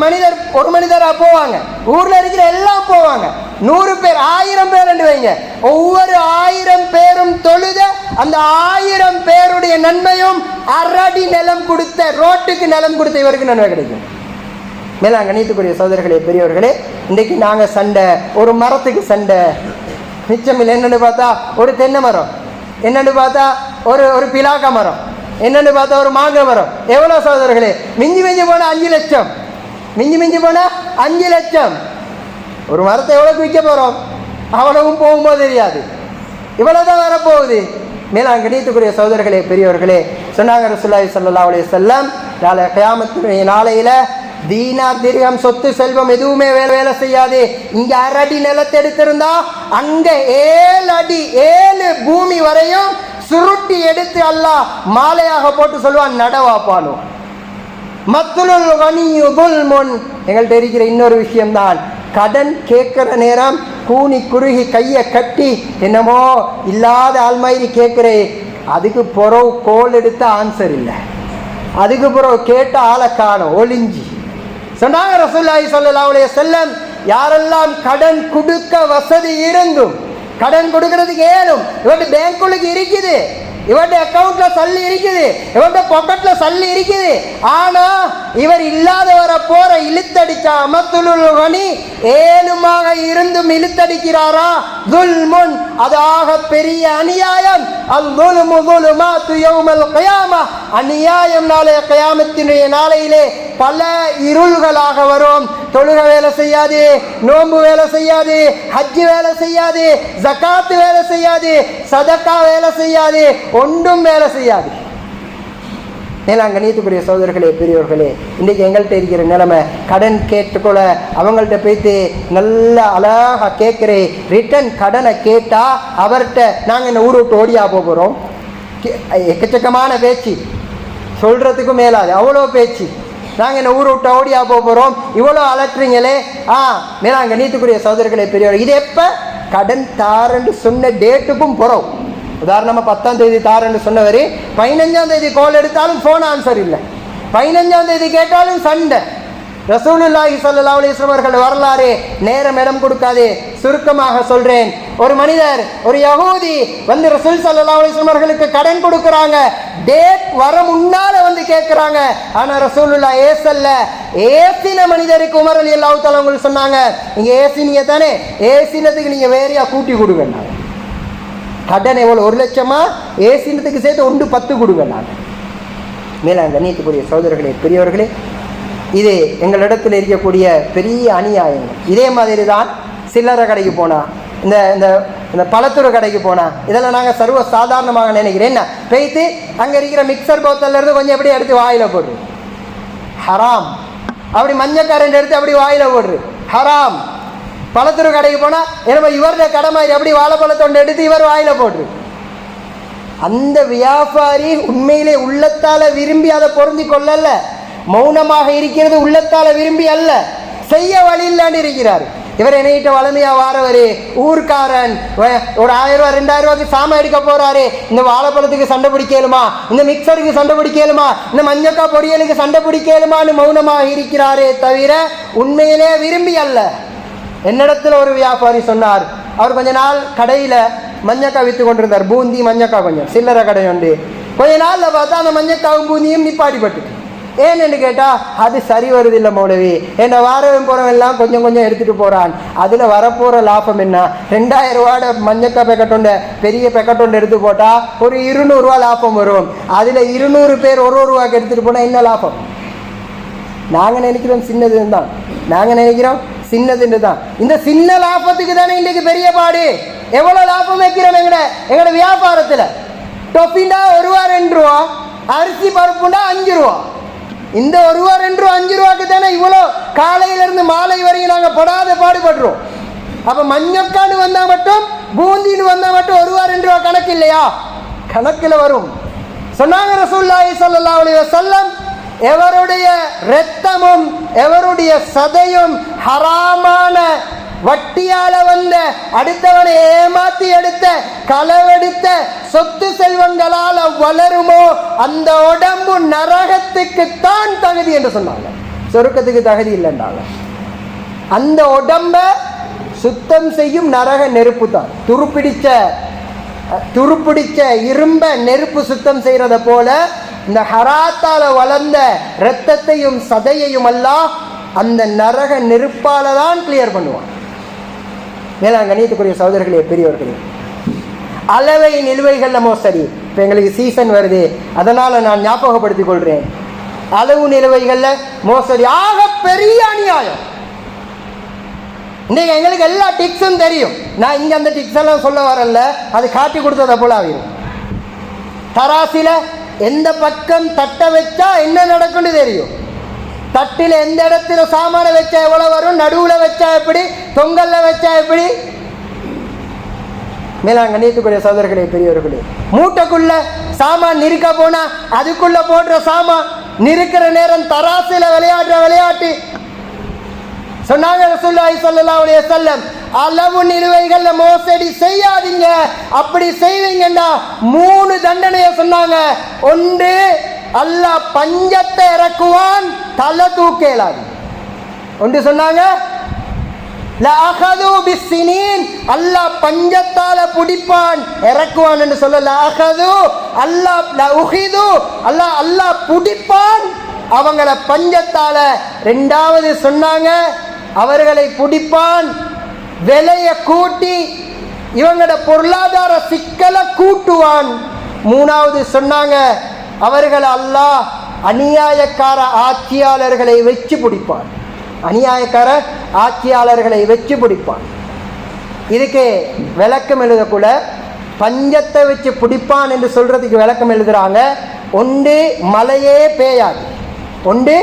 மனிதரா போவாங்க, ஊர்ல இருக்கிற எல்லாம் போவாங்க, 100 பேர் 1000 பேர் என்று வைங்க, ஒவ்வொரு 1000 பேரும் தொழுத அந்த 1000 பேருடைய நன்மையும் அரடி நிலம் கொடுத்த ரோட்டுக்கு நிலம் கொடுத்த இவருக்கு நன்மை கிடைக்கும். மேலாங்க கணித்துக்குரிய சகோதரர்களே பெரியவர்களே, இன்றைக்கு நாங்கள் சண்டை, ஒரு மரத்துக்கு சண்டை, மிச்சமில்லை. என்னென்னு பார்த்தா ஒரு தென்னை மரம், என்னென்னு பார்த்தா ஒரு பிலாக்க மரம், என்னென்னு பார்த்தா ஒரு மாங்காய் மரம். எவ்வளோ சகோதரர்களே? மிஞ்சி போனால் 5 லட்சம், மிஞ்சி போனா 5 லட்சம். ஒரு மரத்தை எவ்வளவுக்கு விற்க போறோம்? அவ்வளவும் போகும்போது தெரியாது, இவ்வளவுதான் வரப்போகுது. மேலாங்க கணித்துக்குரிய சகோதரர்களே பெரியவர்களே, சொன்னாங்க ரசூலுல்லாஹி ஸல்லல்லாஹு அலைஹி வஸல்லம், நாளை கியாமத்துடைய நாளையில தீனார் திர்ஹம் சொத்து செல்வம் எதுவுமே வேலை செய்யாது. இங்க அரடி நிலத்தை எடுத்திருந்தா அங்க 7 அடி 7 பூமி வரையும் சுருட்டி எடுத்து அல்லாஹ் மாலையாக போட்டு சொல்லுவான், நடவாப்பானோ. மத்துலுல் கனியு துல்முன். எங்கள்கிட்ட இருக்கிற இன்னொரு விஷயம்தான், கடன் கேட்கிற நேரம் கூனி குறுகி கையை கட்டி என்னமோ இல்லாத ஆள்மாதிரி கேட்கிறே, அதுக்கு பிறகு கோல் எடுத்த ஆன்சர் இல்லை, அதுக்கு பிறகு கேட்ட ஆளை காணோம், ஒளிஞ்சி. சொன்னாங்க ரசூலுல்லாஹி ஸல்லல்லாஹு அலைஹி வஸல்லம், யாரெல்லாம் கடன் கொடுக்க வசதி இருந்தும் கடன் கொடுக்கறதுக்கு ஏழும், இவர்கிட்ட பேங்குக்கு இருக்குது, இவருடைய அக்கௌண்ட்ல சல்லி இருக்குது, இவருடைய பாக்கெட்ல சல்லி இருக்குது, ஆனா இவர் இல்லாதவரை போற இழுத்தடிச்சா மத்துலுல் கனி, ஏழுமாக இருந்தும் இழுத்தடிக்கிறாரா, துல்முன், அதாக பெரிய அநியாயம். அல்-துல்மு துலுமாத்து யௌமல் கியாமா, அநியாயம் நாளைய கியாமத்தினுடைய நாளையிலே பல இருள்களாக வரும். தொழுக வேலை செய்யாது, நோன்பு வேலை செய்யாது, ஹஜ் வேலை செய்யாது, ஜகாத் வேலை செய்யாது, சதக்கா வேலை செய்யாது, ஒன்றும் வேலை செய்யாது. மேலாங்க கணித்துக்குரிய சகோதரர்களே பெரியவர்களே, இன்றைக்கு எங்கள்கிட்ட இருக்கிற நிலைமை, கடன் கேட்டுக்கொள்ள அவங்கள்ட்ட போய்த்து நல்ல அழகாக கேட்குறேன், ரிட்டன் கடனை கேட்டால் அவர்கிட்ட நாங்கள் இந்த ஊரை விட்டு ஓடியா போகிறோம், எக்கச்சக்கமான பேச்சு, சொல்கிறதுக்கும் மேலாது அவ்வளோ பேச்சு, நாங்கள் இந்த ஊரை விட்டு ஓடியா போகிறோம், இவ்வளோ அலட்டுறீங்களே. மேலாங்க கணித்துக்குரிய சகோதரர்களே பெரியவர்கள், இது எப்போ கடன் தாரன்னு சொன்ன டேட்டுக்கும் போகிறோம். உதாரணமாக 10ஆம் தேதி தாரன்னு சொன்னவர் 15ஆம் தேதி கால் எடுத்தாலும் ஃபோன் ஆன்சர் இல்லை, 15ஆம் தேதி கேட்டாலும் சண்டை. ரசூலுல்லாஹி ஸல்லல்லாஹு அலைஹி வஸல்லம் அவர்கள் வரலாறு நேரம் இடம் கொடுக்காது, சுருக்கமாக சொல்றேன். ஒரு மனிதர், ஒரு யஹூதி வந்து ரசூல் ஸல்லல்லாஹு அலைஹி வஸல்லம் அவர்களுக்கு கடன் கொடுக்கறாங்க. டேட் வர முன்னால வந்து கேட்கறாங்க. ஆனா ரசூலுல்லாஹ் ஏசல்ல, ஏசின மனிதருக்கு உமர் ரலியல்லாஹு தஆலா அவங்க சொன்னாங்க, நீங்க ஏசினீங்க தானே, ஏசினதுக்கு நீங்க வேறையா கூட்டி கொடுங்க. கடன் எவ்வளவு, 1 லட்சமா, ஏசினத்துக்கு சேர்த்து 1.10 கொடுங்க. மேலான கண்ணியத்துக்குரிய சகோதரர்களே, பெரியவர்களே, இது எங்களிடத்தில் இருக்கக்கூடிய பெரிய அநியாயங்கள். இதே மாதிரி தான் சில்லறை கடைக்கு போனால், இந்த இந்த இந்த பழத்துறை கடைக்கு போனால், இதெல்லாம் நாங்கள் சர்வ சாதாரணமாக நினைக்கிறேன். என்ன போய்த்து அங்கே இருக்கிற மிக்சர் போத்தல்லேருந்து கொஞ்சம் எப்படி எடுத்து வாயில் போடுறது ஹராம். அப்படி மஞ்சக்காரன் எடுத்து அப்படி வாயில் போடுறது ஹராம். பழத்துறை கடைக்கு போனால் என்னமோ இவருடைய கடை மாதிரி அப்படி வாழைப்பழத்தொண்டு எடுத்து இவர் வாயில் போடுறது. அந்த வியாபாரி உண்மையிலே உள்ளத்தால விரும்பி அதை பொருந்தி கொள்ளல, மௌனமாக இருக்கிறது உள்ளத்தால விரும்பி அல்ல, செய்ய வழி இல்லாண்டு இருக்கிறார். இவர் என்னைகிட்ட வளமையா வாரவர் ஊர்க்காரன், ஒரு 1000 ரூபா 2000 ரூபாய்க்கு சாமான் எடுக்க போறாரு. இந்த வாழைப்பழத்துக்கு சண்டை பிடிக்கலுமா, இந்த மிக்சருக்கு சண்டை பிடிக்கலுமா, இந்த மஞ்சக்கா பொரியலுக்கு சண்டை பிடிக்கலுமான்னு மௌனமாக இருக்கிறாரே தவிர உண்மையிலே விரும்பி அல்ல. என்னிடத்துல ஒரு வியாபாரி சொன்னார், அவர் கொஞ்ச நாள் கடையில மஞ்சக்காய் விற்று கொண்டிருந்தார். பூந்தி மஞ்சக்காய் கொஞ்சம் சில்லறை கடை உண்டு. கொஞ்ச நாள்ல பார்த்தா அந்த மஞ்சக்காவும் பூந்தியும் நிப்பாடிப்பட்டு. ஏன்னு கேட்டா, அது சரி வருது இல்லை மௌலவி, என்ன வாரவன் போறவன் எல்லாம் கொஞ்சம் கொஞ்சம் எடுத்துட்டு போறான், அதுல வரப்போற லாபம் என்ன, 2000 ரூபாட மஞ்சக்காய் பேக்கெட் ஒன்று, பெரிய பேக்கெட் ஒன்று எடுத்து போட்டா ஒரு 200 ரூபா லாபம் வரும். அதுல 200 பேர் 1 ரூபாய்க்கு எடுத்துட்டு போனா என்ன லாபம்? நாங்க நினைக்கிறோம் சின்னதுன்னு தான், நாங்க நினைக்கிறோம் சின்னதுன்னு தான். இந்த சின்ன லாபத்துக்கு தானே இன்றைக்கு பெரிய பாடு. எவ்வளவு லாபம் வைக்கிறோம் எங்கட வியாபாரத்துல. டொஃபிண்டா 1 ரூபா 2 ரூபா, அரிசி பருப்புண்டா 5 ரூபா. இந்த 1 ரூபா 2 ரூபா 5 ரூபாய்க்கு தானே இவ்வளோ காலையில இருந்து மாலை வரைக்கும் நாங்க படாத பாடுபடுறோம். அப்ப மஞ்சக்காடு வந்தா மட்டும், பூந்தின்னு வந்தா மட்டும் 1 ரூபா 2 ரூபா கணக்கு இல்லையா? கணக்குல வரும். சொன்னாங்க ரசூலுல்லாஹி ஸல்லல்லாஹு அலைஹி வஸல்லம், எவருடைய இரத்தமும் எவருடைய சதையும் ஹராமான வட்டியால வந்த, அடுத்தவனை ஏமாத்தி எடுத்த, களவெடுத்த சொத்து செல்வங்களால வளருமோ அந்த உடம்பு நரகத்துக்குத்தான் தகுதி என்று சொன்னாங்க. சொர்க்கத்துக்கு தகுதி இல்லைன்றாங்க. அந்த உடம்ப சுத்தம் செய்யும் நரக நெருப்பு தான். துருப்பிடிச்ச இரும்ப நெருப்பு சுத்தம் செய்யறத போல இந்த ஹராத்தால வளர்ந்த இரத்தத்தையும் சதையையும் எல்லாம் அந்த நரக நெருப்பால தான் கிளியர் பண்ணுவான். மேலான கண்ணியத்துக்குரிய சகோதரர்களே, பெரியவர்களே, அளவை நிலுவைகள்ல மோசடி. இப்போ எங்களுக்கு சீசன் வருது, அதனால நான் ஞாபகப்படுத்திக் கொள்றேன். அளவு நிலுவைகள்ல மோசடி ஆக பெரிய அநியாயம். இன்னைக்கு எங்களுக்கு எல்லா டிக்ஸும் தெரியும். நான் இங்க அந்த டிக்ஸ் எல்லாம் சொல்ல வரல, அது காட்டி கொடுத்தத போல ஆகிரும். தராசில எந்த பக்கம் தட்டை வச்சா என்ன நடக்கும்னு தெரியும். தட்டில் எந்த இடத்துல சாமான வச்சா எவ்வளவு வரும், நடுவுல வச்சா எப்படி, தொங்கல்ல வச்சா எப்படி. மேலான கண்ணியத்துக்குரிய சகோதரர்களே, பெரியவர்களே, மூட்டைக்குள்ள சாமான் நிறுக்க போனா அதுக்குள்ள போடுற சாமான் நிறுக்கிற நேரம் தராசில விளையாடுற விளையாட்டு. சொன்னாங்க ரசூலுல்லாஹி ஸல்லல்லாஹு அலைஹி வஸல்லம், அளவு நிலுவைகள்ல மோசடி செய்யாதீங்க. அப்படி செய்வீங்கன்னா 3 தண்டனையை சொன்னாங்க. ஒன்று, அல்லாஹ் பஞ்சத்தை இறக்குவான், தலை தூக்கலாது. ஒன்று சொன்னாங்க, லஅகது பிஸ்ஸினீன், அல்லாஹ் பஞ்சத்தால புடிப்பான், இறக்குவான் என்று சொல்ல. லஅகது, அல்லாஹ் லஉஹிது, அல்லாஹ் புடிப்பான் அவங்கள பஞ்சத்தால. ரெண்டாவது சொன்னாங்க, அவர்களை புடிப்பான், விலைய கூட்டி இவங்களோட பொருளாதார சிக்கலை கூட்டுவான். மூணாவது சொன்னாங்க, அவர்கள் அல்லாஹ் அநியாயக்கார ஆட்சியாளர்களை வச்சு பிடிப்பான். அநியாயக்கார ஆட்சியாளர்களை வச்சு பிடிப்பான். இதுக்கு விளக்கம் எழுதக்கூட பஞ்சத்தை வச்சு பிடிப்பான் என்று சொல்றதுக்கு விளக்கம் எழுதுறாங்க. ஒன்று மழையே பெய்யாது, ஒன்று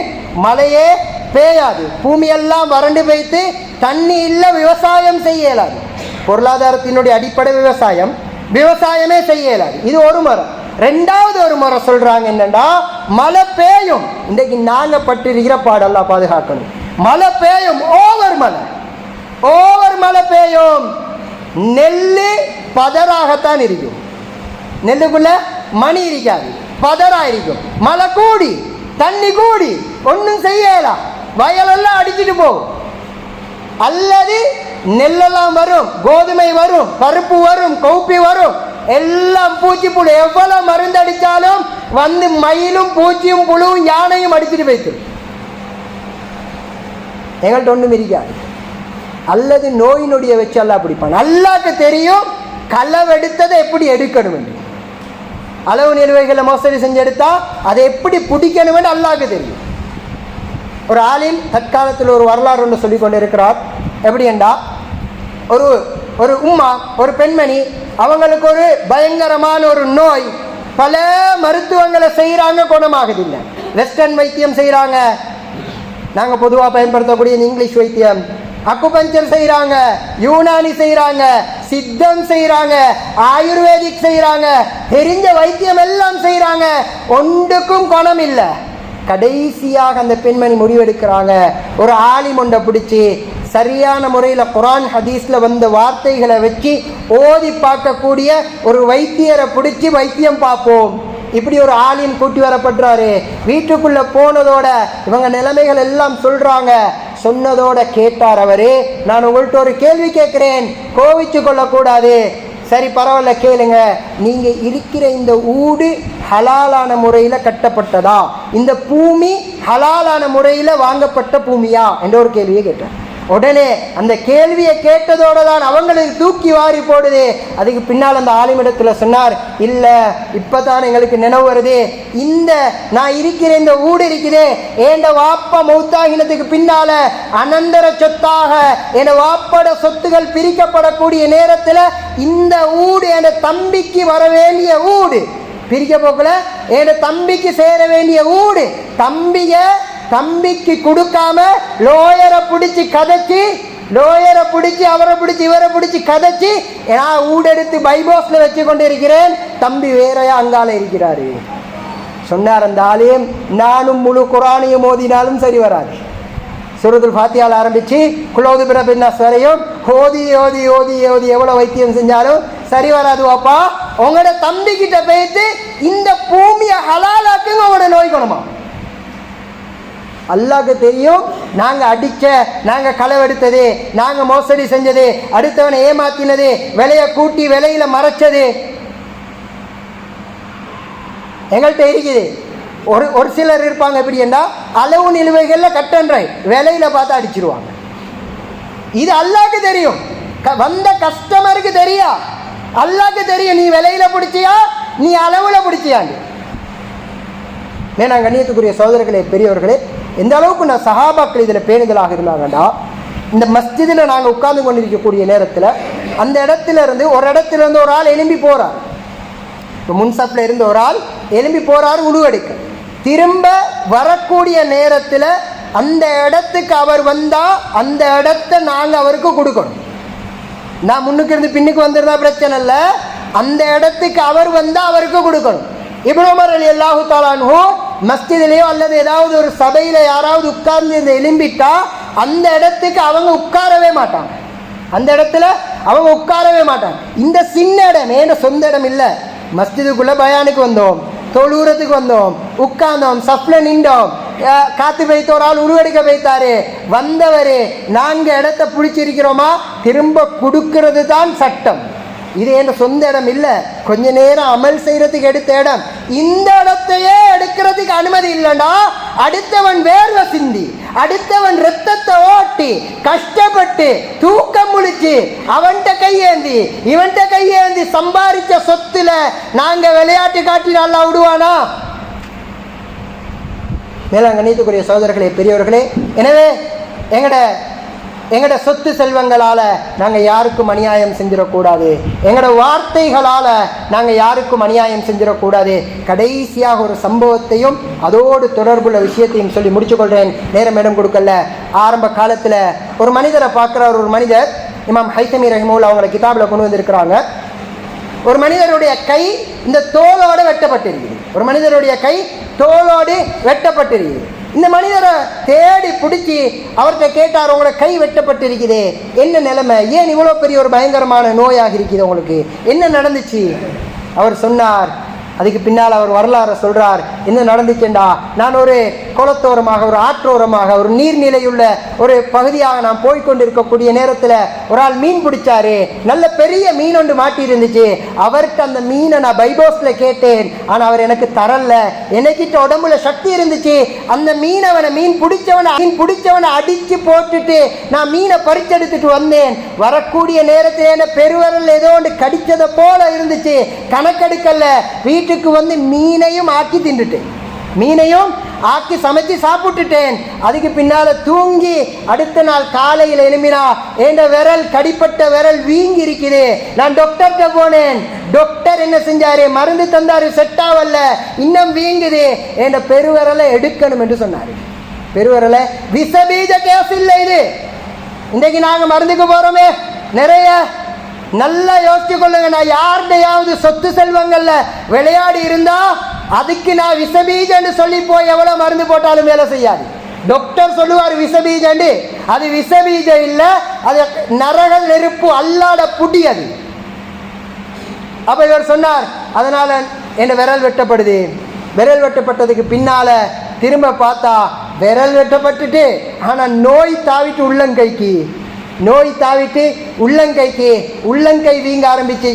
மழையே பெய்யாது, பூமியெல்லாம் வறண்டு வைத்து தண்ணி இல்லை, விவசாயம் செய்ய இயலாது. பொருளாதாரத்தினுடைய அடிப்படை விவசாயம், விவசாயமே செய்ய இயலாது. இது ஒரு முறை. ரெண்டாவது ஒரு முறை சொல்றாங்க என்னன்னா, மழை பெய்யும். இன்றைக்கு நாங்க பட்டிருக்கிற பாடெல்லாம் பாதுகாக்கணும். மழை பெய்யும், ஓவர் மழை பெய்யும். நெல்லு பதராகத்தான் இருக்கும், நெல்லுக்குள்ள மணி இருக்காது, பதரா இருக்கும். மழை கூடி தண்ணி கூடி ஒன்றும் செய்யலாம். வயலெல்லாம் அடிச்சுட்டு போகும். அல்லது நெல்லெல்லாம் வரும், கோதுமை வரும், பருப்பு வரும், கௌப்பி வரும், எல்லாம் பூச்சி புழு. எவ்வளவு மருந்து அடித்தாலும் வந்து மயிலும் பூச்சியும் புழுவும் யானையும் அடிச்சுட்டு போயிட்டு எங்கள்கிட்ட ஒன்றும் இருக்காது. அல்லது நோய் நொடியை வச்சு எல்லாம் பிடிப்பான். அல்லாஹ்க்கு தெரியும் களவெடுத்ததை எப்படி எடுக்கணும் என்று. அளவு நிலுவைகளை மோசடி செஞ்சு எடுத்தா அதை எப்படி பிடிக்கணும் என்று அல்லாஹ்க்கு தெரியும். ஒரு ஆலிம் தற்காலத்தில் ஒரு வரலாறு ஒன்று சொல்லி கொண்டு இருக்கிறார். எப்படி என்றா, ஒரு உம்மா, ஒரு பெண்மணி, அவங்களுக்கு ஒரு பயங்கரமான ஒரு நோய். பல மருத்துவங்களை செய்கிறாங்க, குணமாகுதில்லை. வெஸ்டர்ன் வைத்தியம் செய்கிறாங்க, நாங்கள் பொதுவாக பயன்படுத்தக்கூடிய இங்கிலீஷ் வைத்தியம். அக்குபஞ்சர் செய்கிறாங்க, யூனானி செய்கிறாங்க, சித்தம் செய்கிறாங்க, ஆயுர்வேதிக் செய்கிறாங்க, தெரிஞ்ச வைத்தியம் எல்லாம் செய்கிறாங்க, ஒன்றுக்கும் குணம் இல்லை. கடைசியாக அந்த பெண்மணி முடிவெடுக்கிறாங்க, ஒரு ஆலிம் ஒன்றை பிடிச்சி சரியான முறையில் குர்ஆன் ஹதீஸில் வந்த வார்த்தைகளை வச்சு ஓதி பார்க்கக்கூடிய ஒரு வைத்தியரை பிடிச்சி வைத்தியம் பார்ப்போம். இப்படி ஒரு ஆலிம் கூட்டி வரப்படுறாரு. வீட்டுக்குள்ளே போனதோட இவங்க நிலைமைகள் எல்லாம் சொல்கிறாங்க. சொன்னதோட கேட்டார் அவரு, நான் உங்கள்கிட்ட ஒரு கேள்வி கேட்குறேன், கோவிச்சு கொள்ளக்கூடாது. சரி பரவாயில்ல கேளுங்க, நீங்கள் இருக்கிற இந்த ஊடு ஹலாலான முறையில் கட்டப்பட்டதா, இந்த பூமி ஹலாலான முறையில் வாங்கப்பட்ட பூமியா என்ற ஒரு கேள்வியை கேட்டேன். உடனே அந்த கேள்வியை கேட்டதோட தான் அவங்களுக்கு தூக்கி வாரி போடுது. அதுக்கு பின்னால் அந்த ஆலிமிடத்தில் சொன்னார், இல்லை இப்போதான் எங்களுக்கு நினைவு வருது, இந்த நான் இருக்கிற இந்த ஊடு இருக்குதே, என் வாப்பா மௌத்தாகினத்துக்கு பின்னால அனந்தர சொத்தாக என் வாப்போட சொத்துகள் பிரிக்கப்படக்கூடிய நேரத்தில் இந்த ஊடு என் தம்பிக்கு வர வேண்டிய ஊடு, பிரிக்க போக்கல என் தம்பிக்கு சேர வேண்டிய ஊடு, தம்பிக்கு கொடுக்காம லோயரை பிடிச்சி கதைச்சி, லோயரை பிடிச்சி அவரை பிடிச்சி இவரை பிடிச்சி கதைச்சி நான் ஊடெடுத்து பைபாஸ்ல வச்சு கொண்டு இருக்கிறேன், தம்பி வேறையா அங்கால இருக்கிறாரு சொன்னார். அந்த ஆலயம் நானும் முழு குர்ஆனையும் ஓதினாலும் சரி வராது. சூரத்துல் ஃபாத்திஹால ஆரம்பிச்சு குலௌது பிரபின்னாஸ் வரையும் ஓதி ஓதி ஓதி ஓதி எவ்வளவு வைத்தியம் செஞ்சாலும் சரி வராது. வாப்பா உங்களோட தம்பி கிட்ட போயிட்டு இந்த பூமியை ஹலாலாக்குங்க, உங்களோட நோய் குணமா. அல்லாஹ்க்கு தெரியும் நாங்கள் அடித்த, நாங்கள் களவெடுத்தது, நாங்கள் மோசடி செஞ்சது, அடுத்தவனை ஏமாத்தினது, விலையை கூட்டி விலையில மறைச்சது எங்கள்கிட்ட இருக்குது. ஒரு சிலர் இருப்பாங்க எப்படி என்றா, அளவு நிலுவைகளில் கட்டன்றை விலையில பார்த்து அடிச்சிருவாங்க. இது அல்லாஹ்க்கு தெரியும், வந்த கஸ்டமருக்கு தெரியா, அல்லாஹ்க்கு தெரியும் நீ விலையில பிடிச்சியா நீ அளவுல பிடிச்சியாண்டு. நான் கண்ணியத்துக்குரிய சகோதரர்களே, பெரியவர்களே, எந்த அளவுக்கு நான் சஹாபாக்கள் இதில் பேணுதலாக இருந்தாங்கண்டா, இந்த மஸ்ஜிதில் நாங்கள் உட்கார்ந்து கொண்டிருக்கக்கூடிய நேரத்தில் அந்த இடத்துல இருந்து ஒரு ஆள் எழும்பி போகிறார். இப்போ முன்சப்பில் இருந்து ஒரு ஆள் எழும்பி போகிறார் உழுவெடுக்க. திரும்ப வரக்கூடிய நேரத்தில் அந்த இடத்துக்கு அவர் வந்தால் அந்த இடத்த நாங்கள் அவருக்கு கொடுக்கணும். நான் முன்னுக்கு இருந்து பின்னுக்கு வந்துருந்தா பிரச்சனை இல்லை, அந்த இடத்துக்கு அவர் வந்தால் அவருக்கு கொடுக்கணும். இப்னு உமர் ரலியல்லாஹு தஆலா அன்ஹு மஸ்ஜிதிலேயோ அல்லது ஏதாவது ஒரு சபையில் யாராவது உட்கார்ந்து இந்த எலும்பிட்டா அந்த இடத்துக்கு அவங்க உட்காரவே மாட்டாங்க, அந்த இடத்துல அவங்க உட்காரவே மாட்டாங்க. இந்த சின்ன இடம் ஏன்னா சொந்த இடம் இல்லை, மஸ்ஜிதுக்குள்ளே பயானுக்கு வந்தோம், தொழுறதுக்கு வந்தோம், உட்கார்ந்தோம், சஃப்ல நின்றோம், காத்து வைத்த ஒரு ஆள் உருவெடுக்க வைத்தாரு, வந்தவர் நாங்கள் இடத்த பிடிச்சிருக்கிறோமா திரும்ப கொடுக்கறது தான் சட்டம். இது என் சொந்த இடம் இல்லை, கொஞ்ச நேரம் அமல் செய்யறதுக்கு எடுத்த இடம். இந்த இடத்தையே எடுக்கிறதுக்கு அனுமதி இல்லைன்னா அடுத்தவன் வேர்வை சிந்தி, அடுத்தவன் ரத்தத்தை ஓட்டி கஷ்டப்பட்டு தூக்கம் முழிச்சு அவன்கிட்ட கையேந்தி இவன்கிட்ட கையேந்தி சம்பாதிச்ச சொத்துல நாங்க விளையாட்டு காட்டி நல்லா விடுவானா? மேலாங்க நீத்துக்குரிய சகோதரர்களே, பெரியவர்களே, எனவே எங்கட சொத்து செல்வங்களால் நாங்கள் யாருக்கும் அநியாயம் செஞ்சிடக்கூடாது, எங்களோட வார்த்தைகளால் நாங்கள் யாருக்கும் அநியாயம் செஞ்சிடக்கூடாது. கடைசியாக ஒரு சம்பவத்தையும் அதோடு தொடர்புள்ள விஷயத்தையும் சொல்லி முடிச்சுக்கொள்கிறேன், நேரம் இடம் கொடுக்கல. ஆரம்ப காலத்தில் ஒரு மனிதரை பார்க்குற ஒரு மனிதர், இமாம் ஹைத்தமி ரஹிமவுல்லா அவங்கள கிதாபில் கொண்டு வந்திருக்கிறாங்க. ஒரு மனிதருடைய கை இந்த தோலோடு வெட்டப்பட்டிருக்குது, ஒரு மனிதருடைய கை தோலோடு வெட்டப்பட்டிருக்குது. இந்த மனிதரை தேடி பிடிச்சி அவர்கிட்ட கேட்டார், உங்களோட கை வெட்டப்பட்டிருக்குதே, என்ன நிலைமை, ஏன் இவ்வளோ பெரிய ஒரு பயங்கரமான நோயாக இருக்குது, உங்களுக்கு என்ன நடந்துச்சு? அவர் சொன்னார், அதுக்கு பின்னால் அவர் வரலாறு சொல்றார். என்ன நடந்துச்சுண்டா, நான் ஒரு குளத்தோரமாக, ஒரு ஆற்றோரமாக, ஒரு நீர்நிலையுள்ள ஒரு பகுதியாக நான் போய்கொண்டிருக்கக்கூடிய நேரத்தில் ஒரு ஆள் மீன் பிடிச்சாரு. நல்ல பெரிய மீன் ஒன்று மாட்டி இருந்துச்சு. அவருக்கு அந்த மீனை நான் பைபோஸ்ல கேட்டேன், ஆனால் அவர் எனக்கு தரல. எனக்கிட்ட உடம்புல சக்தி இருந்துச்சு. அந்த மீன் பிடிச்சவனை அடிச்சு போட்டுட்டு நான் மீனை பறிச்செடுத்துட்டு வந்தேன். வரக்கூடிய நேரத்தில் என்ன பெருவரல் ஏதோ ஒன்று கடிச்சதை போல இருந்துச்சு. கணக்கெடுக்கல. வீட்டுக்கு வந்து மீனையும் ஆக்கி தின்றுட்டேன், மீனையும் ஆக்கி சமைச்சு சாப்பிட்டுட்டேன். அதுக்கு பின்னால தூங்கி அடுத்த நாள் காலையில் எழுப்பினா என் விரல், கடிப்பட்ட விரல் வீங்கி இருக்குது. நான் டாக்டர்கிட்ட போனேன். டாக்டர் என்ன செஞ்சாரு, மருந்து தந்தாரு, செட் ஆகல, இன்னும் வீங்குது. என் பெருவரலை எடுக்கணும் என்று சொன்னாரு. பெருவரலை விஷபீஜ கேஸ் இல்லை இது. இன்றைக்கு நாங்க மருந்துக்கு போறோமே நிறைய, நல்லா யோசிச்சு கொள்ளுங்க. நான் யாருடையாவது சொத்து செல்வங்கள்ல விளையாடி இருந்தா அதுக்கு நான் விஷபீஜன்னு சொல்லி போய் எவ்வளவு மருந்து போட்டாலும் வேலை செய்யாது. டாக்டர் சொல்லுவார் விஷபீஜன்னு, அது விஷபீஜம் இல்ல, அது நரக நெருப்பு, அல்லாட புடி அது. அப்ப இவர் சொன்னார், அதனால என்ன விரல் வெட்டப்படுது. விரல் வெட்டப்பட்டதுக்கு பின்னால திரும்ப பார்த்தா விரல் வெட்டப்பட்டுட்டு, ஆனா நோய் தாவிட்டு உள்ளங்கைக்கு, நோய் தாவிட்டு உள்ளங்கை வீங்க ஆரம்பிச்சு.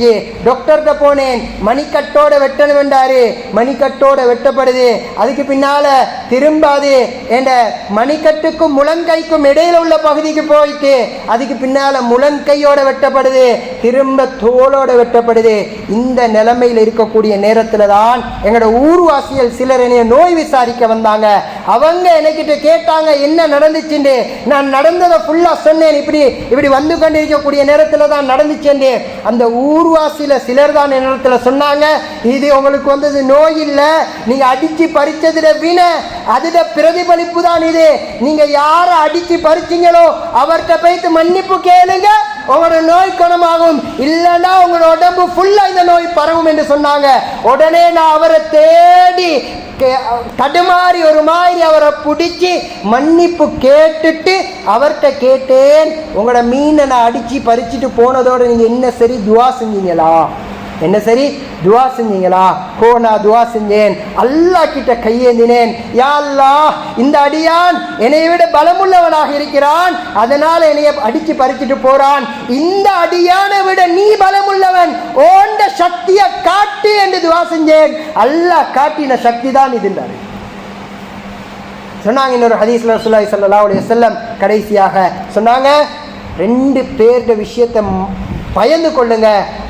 டாக்டர்கிட்ட போனேன். மணிக்கட்டோட வெட்டணும் என்றாரு. மணிக்கட்டோட வெட்டப்படுது. அதுக்கு பின்னால திரும்ப அது என் மணிக்கட்டுக்கும் முழங்கைக்கும் இடையில உள்ள பகுதிக்கு போயிட்டு அதுக்கு பின்னால முழங்கையோட வெட்டப்படுது, திரும்ப தோளோட வெட்டப்படுது. இந்த நிலைமையில் இருக்கக்கூடிய நேரத்துல தான் எங்களோட ஊர்வாசிகள் சிலர் என்னைய நோய் விசாரிக்க வந்தாங்க. அவங்க என்கிட்ட கேட்டாங்க என்ன நடந்துச்சுன்னு. நான் நடந்ததை ஃபுல்லா சொன்னேன். இப்படி வந்து கொண்டிருக்கக்கூடிய நேரத்தில் தான் நடந்துச்சு. அந்த ஊர்வாசியில சிலர் தான் நேரத்தில் சொன்னாங்க, இது உங்களுக்கு வந்தது நோய் இல்லை, நீங்க அடிச்சு பறிச்சதுல வின அதுல பிரதிபலிப்பு தான் இது. நீங்க யார அடிச்சு பறிச்சீங்களோ அவர்கிட்ட போயிட்டு மன்னிப்பு கேளுங்க, உங்களோட நோய் குணமாகும். இல்லைன்னா உங்களோட உடம்பு ஃபுல்லா இந்த நோய் பரவும் என்று சொன்னாங்க. உடனே நான் அவரை தேடி தடுமாறி ஒரு மாதிரி அவரை பிடிச்சி மன்னிப்பு கேட்டுட்டு அவர்கிட்ட கேட்டேன், உங்களோட மீனை நான் அடிச்சு பறிச்சுட்டு போனதோட நீங்க என்ன சரி துவா செஞ்சீங்களா, என்ன சரி துவா செஞ்சீங்களா? நான் துவா செஞ்சேன். அல்லாஹ் கிட்ட கையேந்தினேன், யா அல்லாஹ், இந்த அடியான் என்னை விட பலமுள்ளவனாக இருக்கிறான், அதனால என்னைய அடிச்சு பறிச்சுட்டு போறான். இந்த அடியானை விட நீ பலமுள்ளவன், ஓண்ட சக்தியை காட்டு என்று துவா செஞ்சேன். அல்லாஹ் காட்டின சக்தி தான் இதுன்றாரு சொன்னாங்க. இன்னொரு ஹதீஸ்ல ரசூலுல்லாஹி ஸல்லல்லாஹு அலைஹி வஸல்லம் கடைசியாக சொன்னாங்க, 2 பேருடைய விஷயத்தை பயந்து கொள்ளுங்க.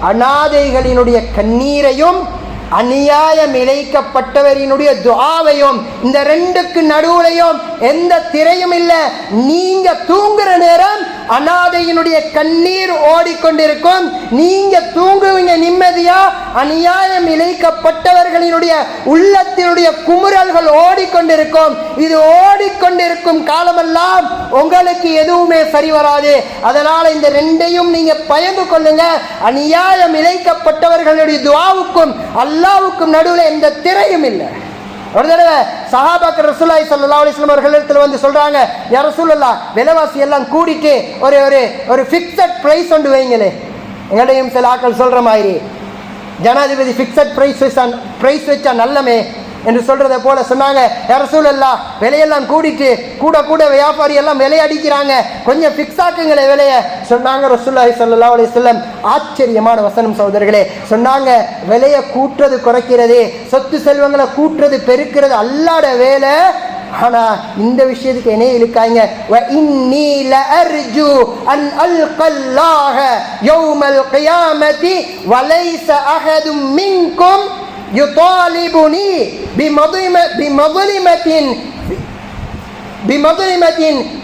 அநாதைகளினுடைய கண்ணீரையும் அநியாயம் இழைக்கப்பட்டவரினுடைய துஆவையும். இந்த 2க்கு நடுவுலையும் எந்த திரையும் இல்லை. நீங்க தூங்குற நேரம் அநாதையினுடைய கண்ணீர் ஓடிக்கொண்டிருக்கும், நீங்க தூங்குவீங்க நிம்மதியா. அநியாயம் இழைக்கப்பட்டவர்களினுடைய உள்ளத்தினுடைய குமுறல்கள் ஓடிக்கொண்டிருக்கும். இது ஓடிக்கொண்டிருக்கும் காலமெல்லாம் உங்களுக்கு எதுவுமே சரி வராது. அதனால இந்த 2ஐயும் நீங்க பயந்து கொள்ளுங்க. அநியாயம் இழைக்கப்பட்டவர்களுடைய துஆவுக்கும் அல்லாஹ்வுக்கும் நடுவில் எந்த திரையும் இல்லை. ஒரு தடவை சஹாபாக்கள் ரசூலுல்லாஹி ஸல்லல்லாஹு அலைஹி வஸல்லம் அவர்களிடத்தில் வந்து சொல்றாங்க, யா ரசூலல்லாஹ், விலைவாசி எல்லாம் கூடிட்டு ஒரு ஃபிக்ஸட் பிரைஸ் ஒன்று வைங்களே. எங்களையும் சில ஆட்கள் சொல்ற மாதிரி, ஜனாதிபதி ஃபிக்ஸட் பிரைஸ் வச்சா நல்லமே என்று சொல்றதை போல சொன்னாங்க. யா ரசூலல்லாஹ், விலையெல்லாம் கூடிட்டு கூட வியாபாரி எல்லாம் விலை அடிக்கிறாங்க, கொஞ்சம் ஃபிக்ஸ் ஆக்குங்களே விலைய சொன்னாங்க. ரசூலுல்லாஹி ஸல்லல்லாஹு அலைஹி வஸல்லம் ஆச்சரியமான வசனம் சகோதரர்களே. சொன்னாங்க, விலையை கூட்டுறது குறைக்கிறது, சொத்து செல்வங்களை கூட்டுறது பெருக்கிறது அல்லாஹ்ட வேலை. ஆனா இந்த விஷயத்துக்கு என்ன இழுக்காங்க, வ இன்னி லஅர்ஜு அன் அல்கல்லாஹ யௌமல் கியாமத்தி வலைஸ அஹதும் மின்கும் யுதாலிபுனி பிமظلمத்தின்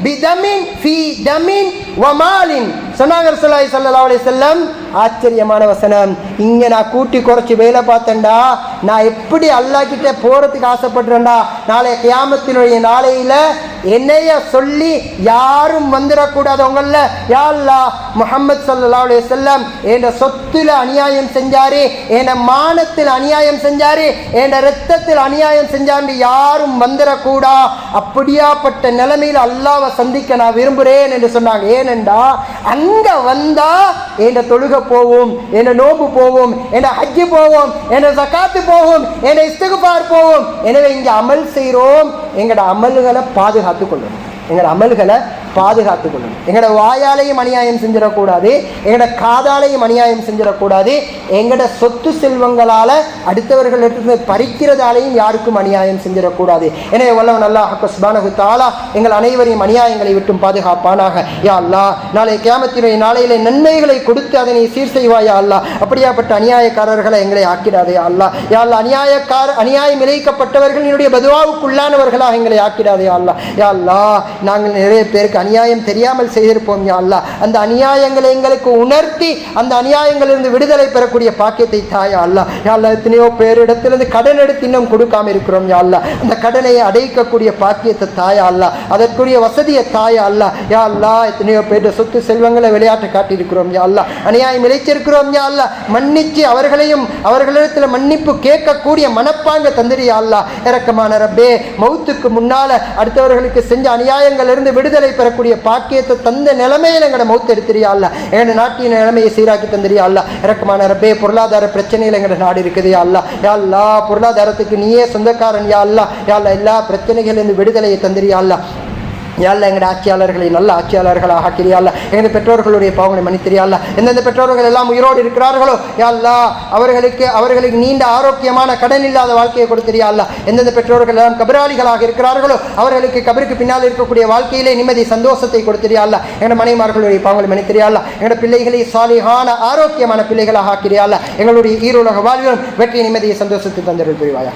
பிதமின் ஃபீ தமின் வமாலின் சொன்னாங்க ரசூலுல்லாஹி ஸல்லல்லாஹு அலைஹி வஸல்லம். ஆச்சரியமான வசனம். இங்க நான் கூட்டி குறைச்சி வேலை பார்த்தேன்டா, நான் எப்படி அல்லாஹ் கிட்ட போறதுக்கு ஆசைப்படுறேன்டா, நாளை கியாமத்தினுடைய நாளையில என்னைய சொல்லி யாரும் வந்துடக்கூடாது. உங்கள யா அல்லாஹ், முஹம்மது ஸல்லல்லாஹு அலைஹி வஸல்லம் என்ற சொத்துல அநியாயம் செஞ்சாரு, என் மானத்தில் அநியாயம் செஞ்சாரு, என் ரத்தத்தில் அநியாயம் செஞ்சாரு, யாரும் வந்துடக்கூடா. அப்படியாப்பட்ட நிலைமையில் அல்லாஹ்வை சந்திக்க நான் விரும்புகிறேன் என்று சொன்னாங்க. ஏனென்றா இங்க வந்தா என் தொழுகை போவோம், என் நோம்பு போவோம், என் ஹஜ்ஜு போவோம், என் ஜகாத்து போவோம், என் இஸ்திக்பார் போவோம். எனவே இங்க அமல் செய்கிறோம், எங்களோட அமல்களை பாதுகாத்து கொள்ளும், எங்களோட அமல்களை பாதுகாத்து கொள்ளணும். எங்களோட வாயாலையும் அநியாயம் செஞ்சிடக்கூடாது, எங்களோட காதாலையும் அநியாயம் செஞ்சிடக்கூடாது, எங்களோட சொத்து செல்வங்களால் அடுத்தவர்களிடத்திலிருந்து பறிக்கிறதாலையும் யாருக்கும் அநியாயம் செஞ்சிடக்கூடாது. எனவே வல்லவன் அல்லாஹ் சுப்ஹானஹு வ தஆலா எங்கள் அனைவரையும் அநியாயங்களை விட்டும் பாதுகாப்பானாக. யா அல்லாஹ், நாளை கியாமத்தினுடைய நாளையிலே நன்மைகளை கொடுத்து அதனை சீர் செய்வாயா அல்லாஹ். அப்படியாப்பட்ட அநியாயக்காரர்களை எங்களை ஆக்கிடாதே அல்லாஹ். யா அல்லாஹ், அநியாயம் இழைக்கப்பட்டவர்கள் என்னுடைய பதுவாவுக்குள்ளானவர்களாக எங்களை ஆக்கிடாதே அல்லாஹ். யா அல்லாஹ், நாங்கள் நிறைய பேருக்கு அநியாயம் தெரியாமல் செய்திருப்போம் யா அல்லாஹ். அந்த அநியாயங்களை எங்களுக்கு உணர்த்தி அந்த அநியாயங்களிலிருந்து விடுதலை பெறக்கூடிய பாக்கியத்தை தாயா அல்லாஹ். யா அல்லாஹ், எத்தனையோ பேரிடத்திலிருந்து கடன் எடுத்து இன்னும் கொடுக்காம இருக்கிறோம் யா அல்லாஹ். அந்த கடனை அடைக்கக்கூடிய பாக்கியத்தை தாயா அல்லாஹ், அதற்குரிய வசதியை தாயா அல்லாஹ். யா அல்லாஹ், எத்தனையோ பேர் சொத்து செல்வங்களை விளையாட்டு காட்டியிருக்கிறோம் யா அல்லாஹ். அநியாயம் இழைச்சிருக்கிறோம் யா அல்லாஹ். மன்னிச்சு அவர்களிடத்தில் மன்னிப்பு கேட்கக்கூடிய மனப்பாங்க தந்திரி யா அல்லாஹ். இரக்கமான ரப்பே, மௌத்துக்கு முன்னால அடுத்தவர்களுக்கு செஞ்ச அநியாயங்களிலிருந்து விடுதலை பெறக்கூடிய பாக்கியத்தை தந்த நிலைமையில எங்களோட மௌத்து எடுத்துறியா அல்ல. எங்களோட நாட்டின் நிலைமையை சீராக்கி தந்திரியா அல்ல. இரக்கமான ரப்பே, பொருளாதார பிரச்சனையில் எங்களோட நாடு இருக்குது யா அல்லா. யா அல்லா, பொருளாதாரத்துக்கு நீயே சொந்தக்காரன் யா அல்லா. யா அல்லா, எல்லா பிரச்சனைகளிலிருந்து விடுதலையை தந்திரியா அல்லா. யாழ்லா, எங்களோட ஆட்சியாளர்களை நல்ல ஆட்சியாளர்களாக ஆக்கிறியாள்ல. எங்கள் பெற்றோர்களுடைய பாவங்களை மன்னித்திரியாள்ல. எந்தெந்த பெற்றோர்கள் எல்லாம் உயிரோடு இருக்கிறார்களோ யாழ்லா, அவர்களுக்கு நீண்ட ஆரோக்கியமான கடன் இல்லாத வாழ்க்கையை கொடுத்திரியாள்ல. எந்தெந்த பெற்றோர்கள் எல்லாம் கபராளிகளாக இருக்கிறார்களோ அவர்களுக்கு கபருக்கு பின்னால் இருக்கக்கூடிய வாழ்க்கையிலே நிம்மதி சந்தோஷத்தை கொடுத்திரியாள்ல. எங்களோட மனைமார்களுடைய பாவங்களை மன்னித்திரியாள்ல. எங்களோட பிள்ளைகளை சாலிஹான ஆரோக்கியமான பிள்ளைகளாக ஆக்கிறியாள்ல. எங்களுடைய ஈருலக வாழ்விலும் வெற்றி நிம்மதியை சந்தோஷத்தை தந்திருப்பாயாக.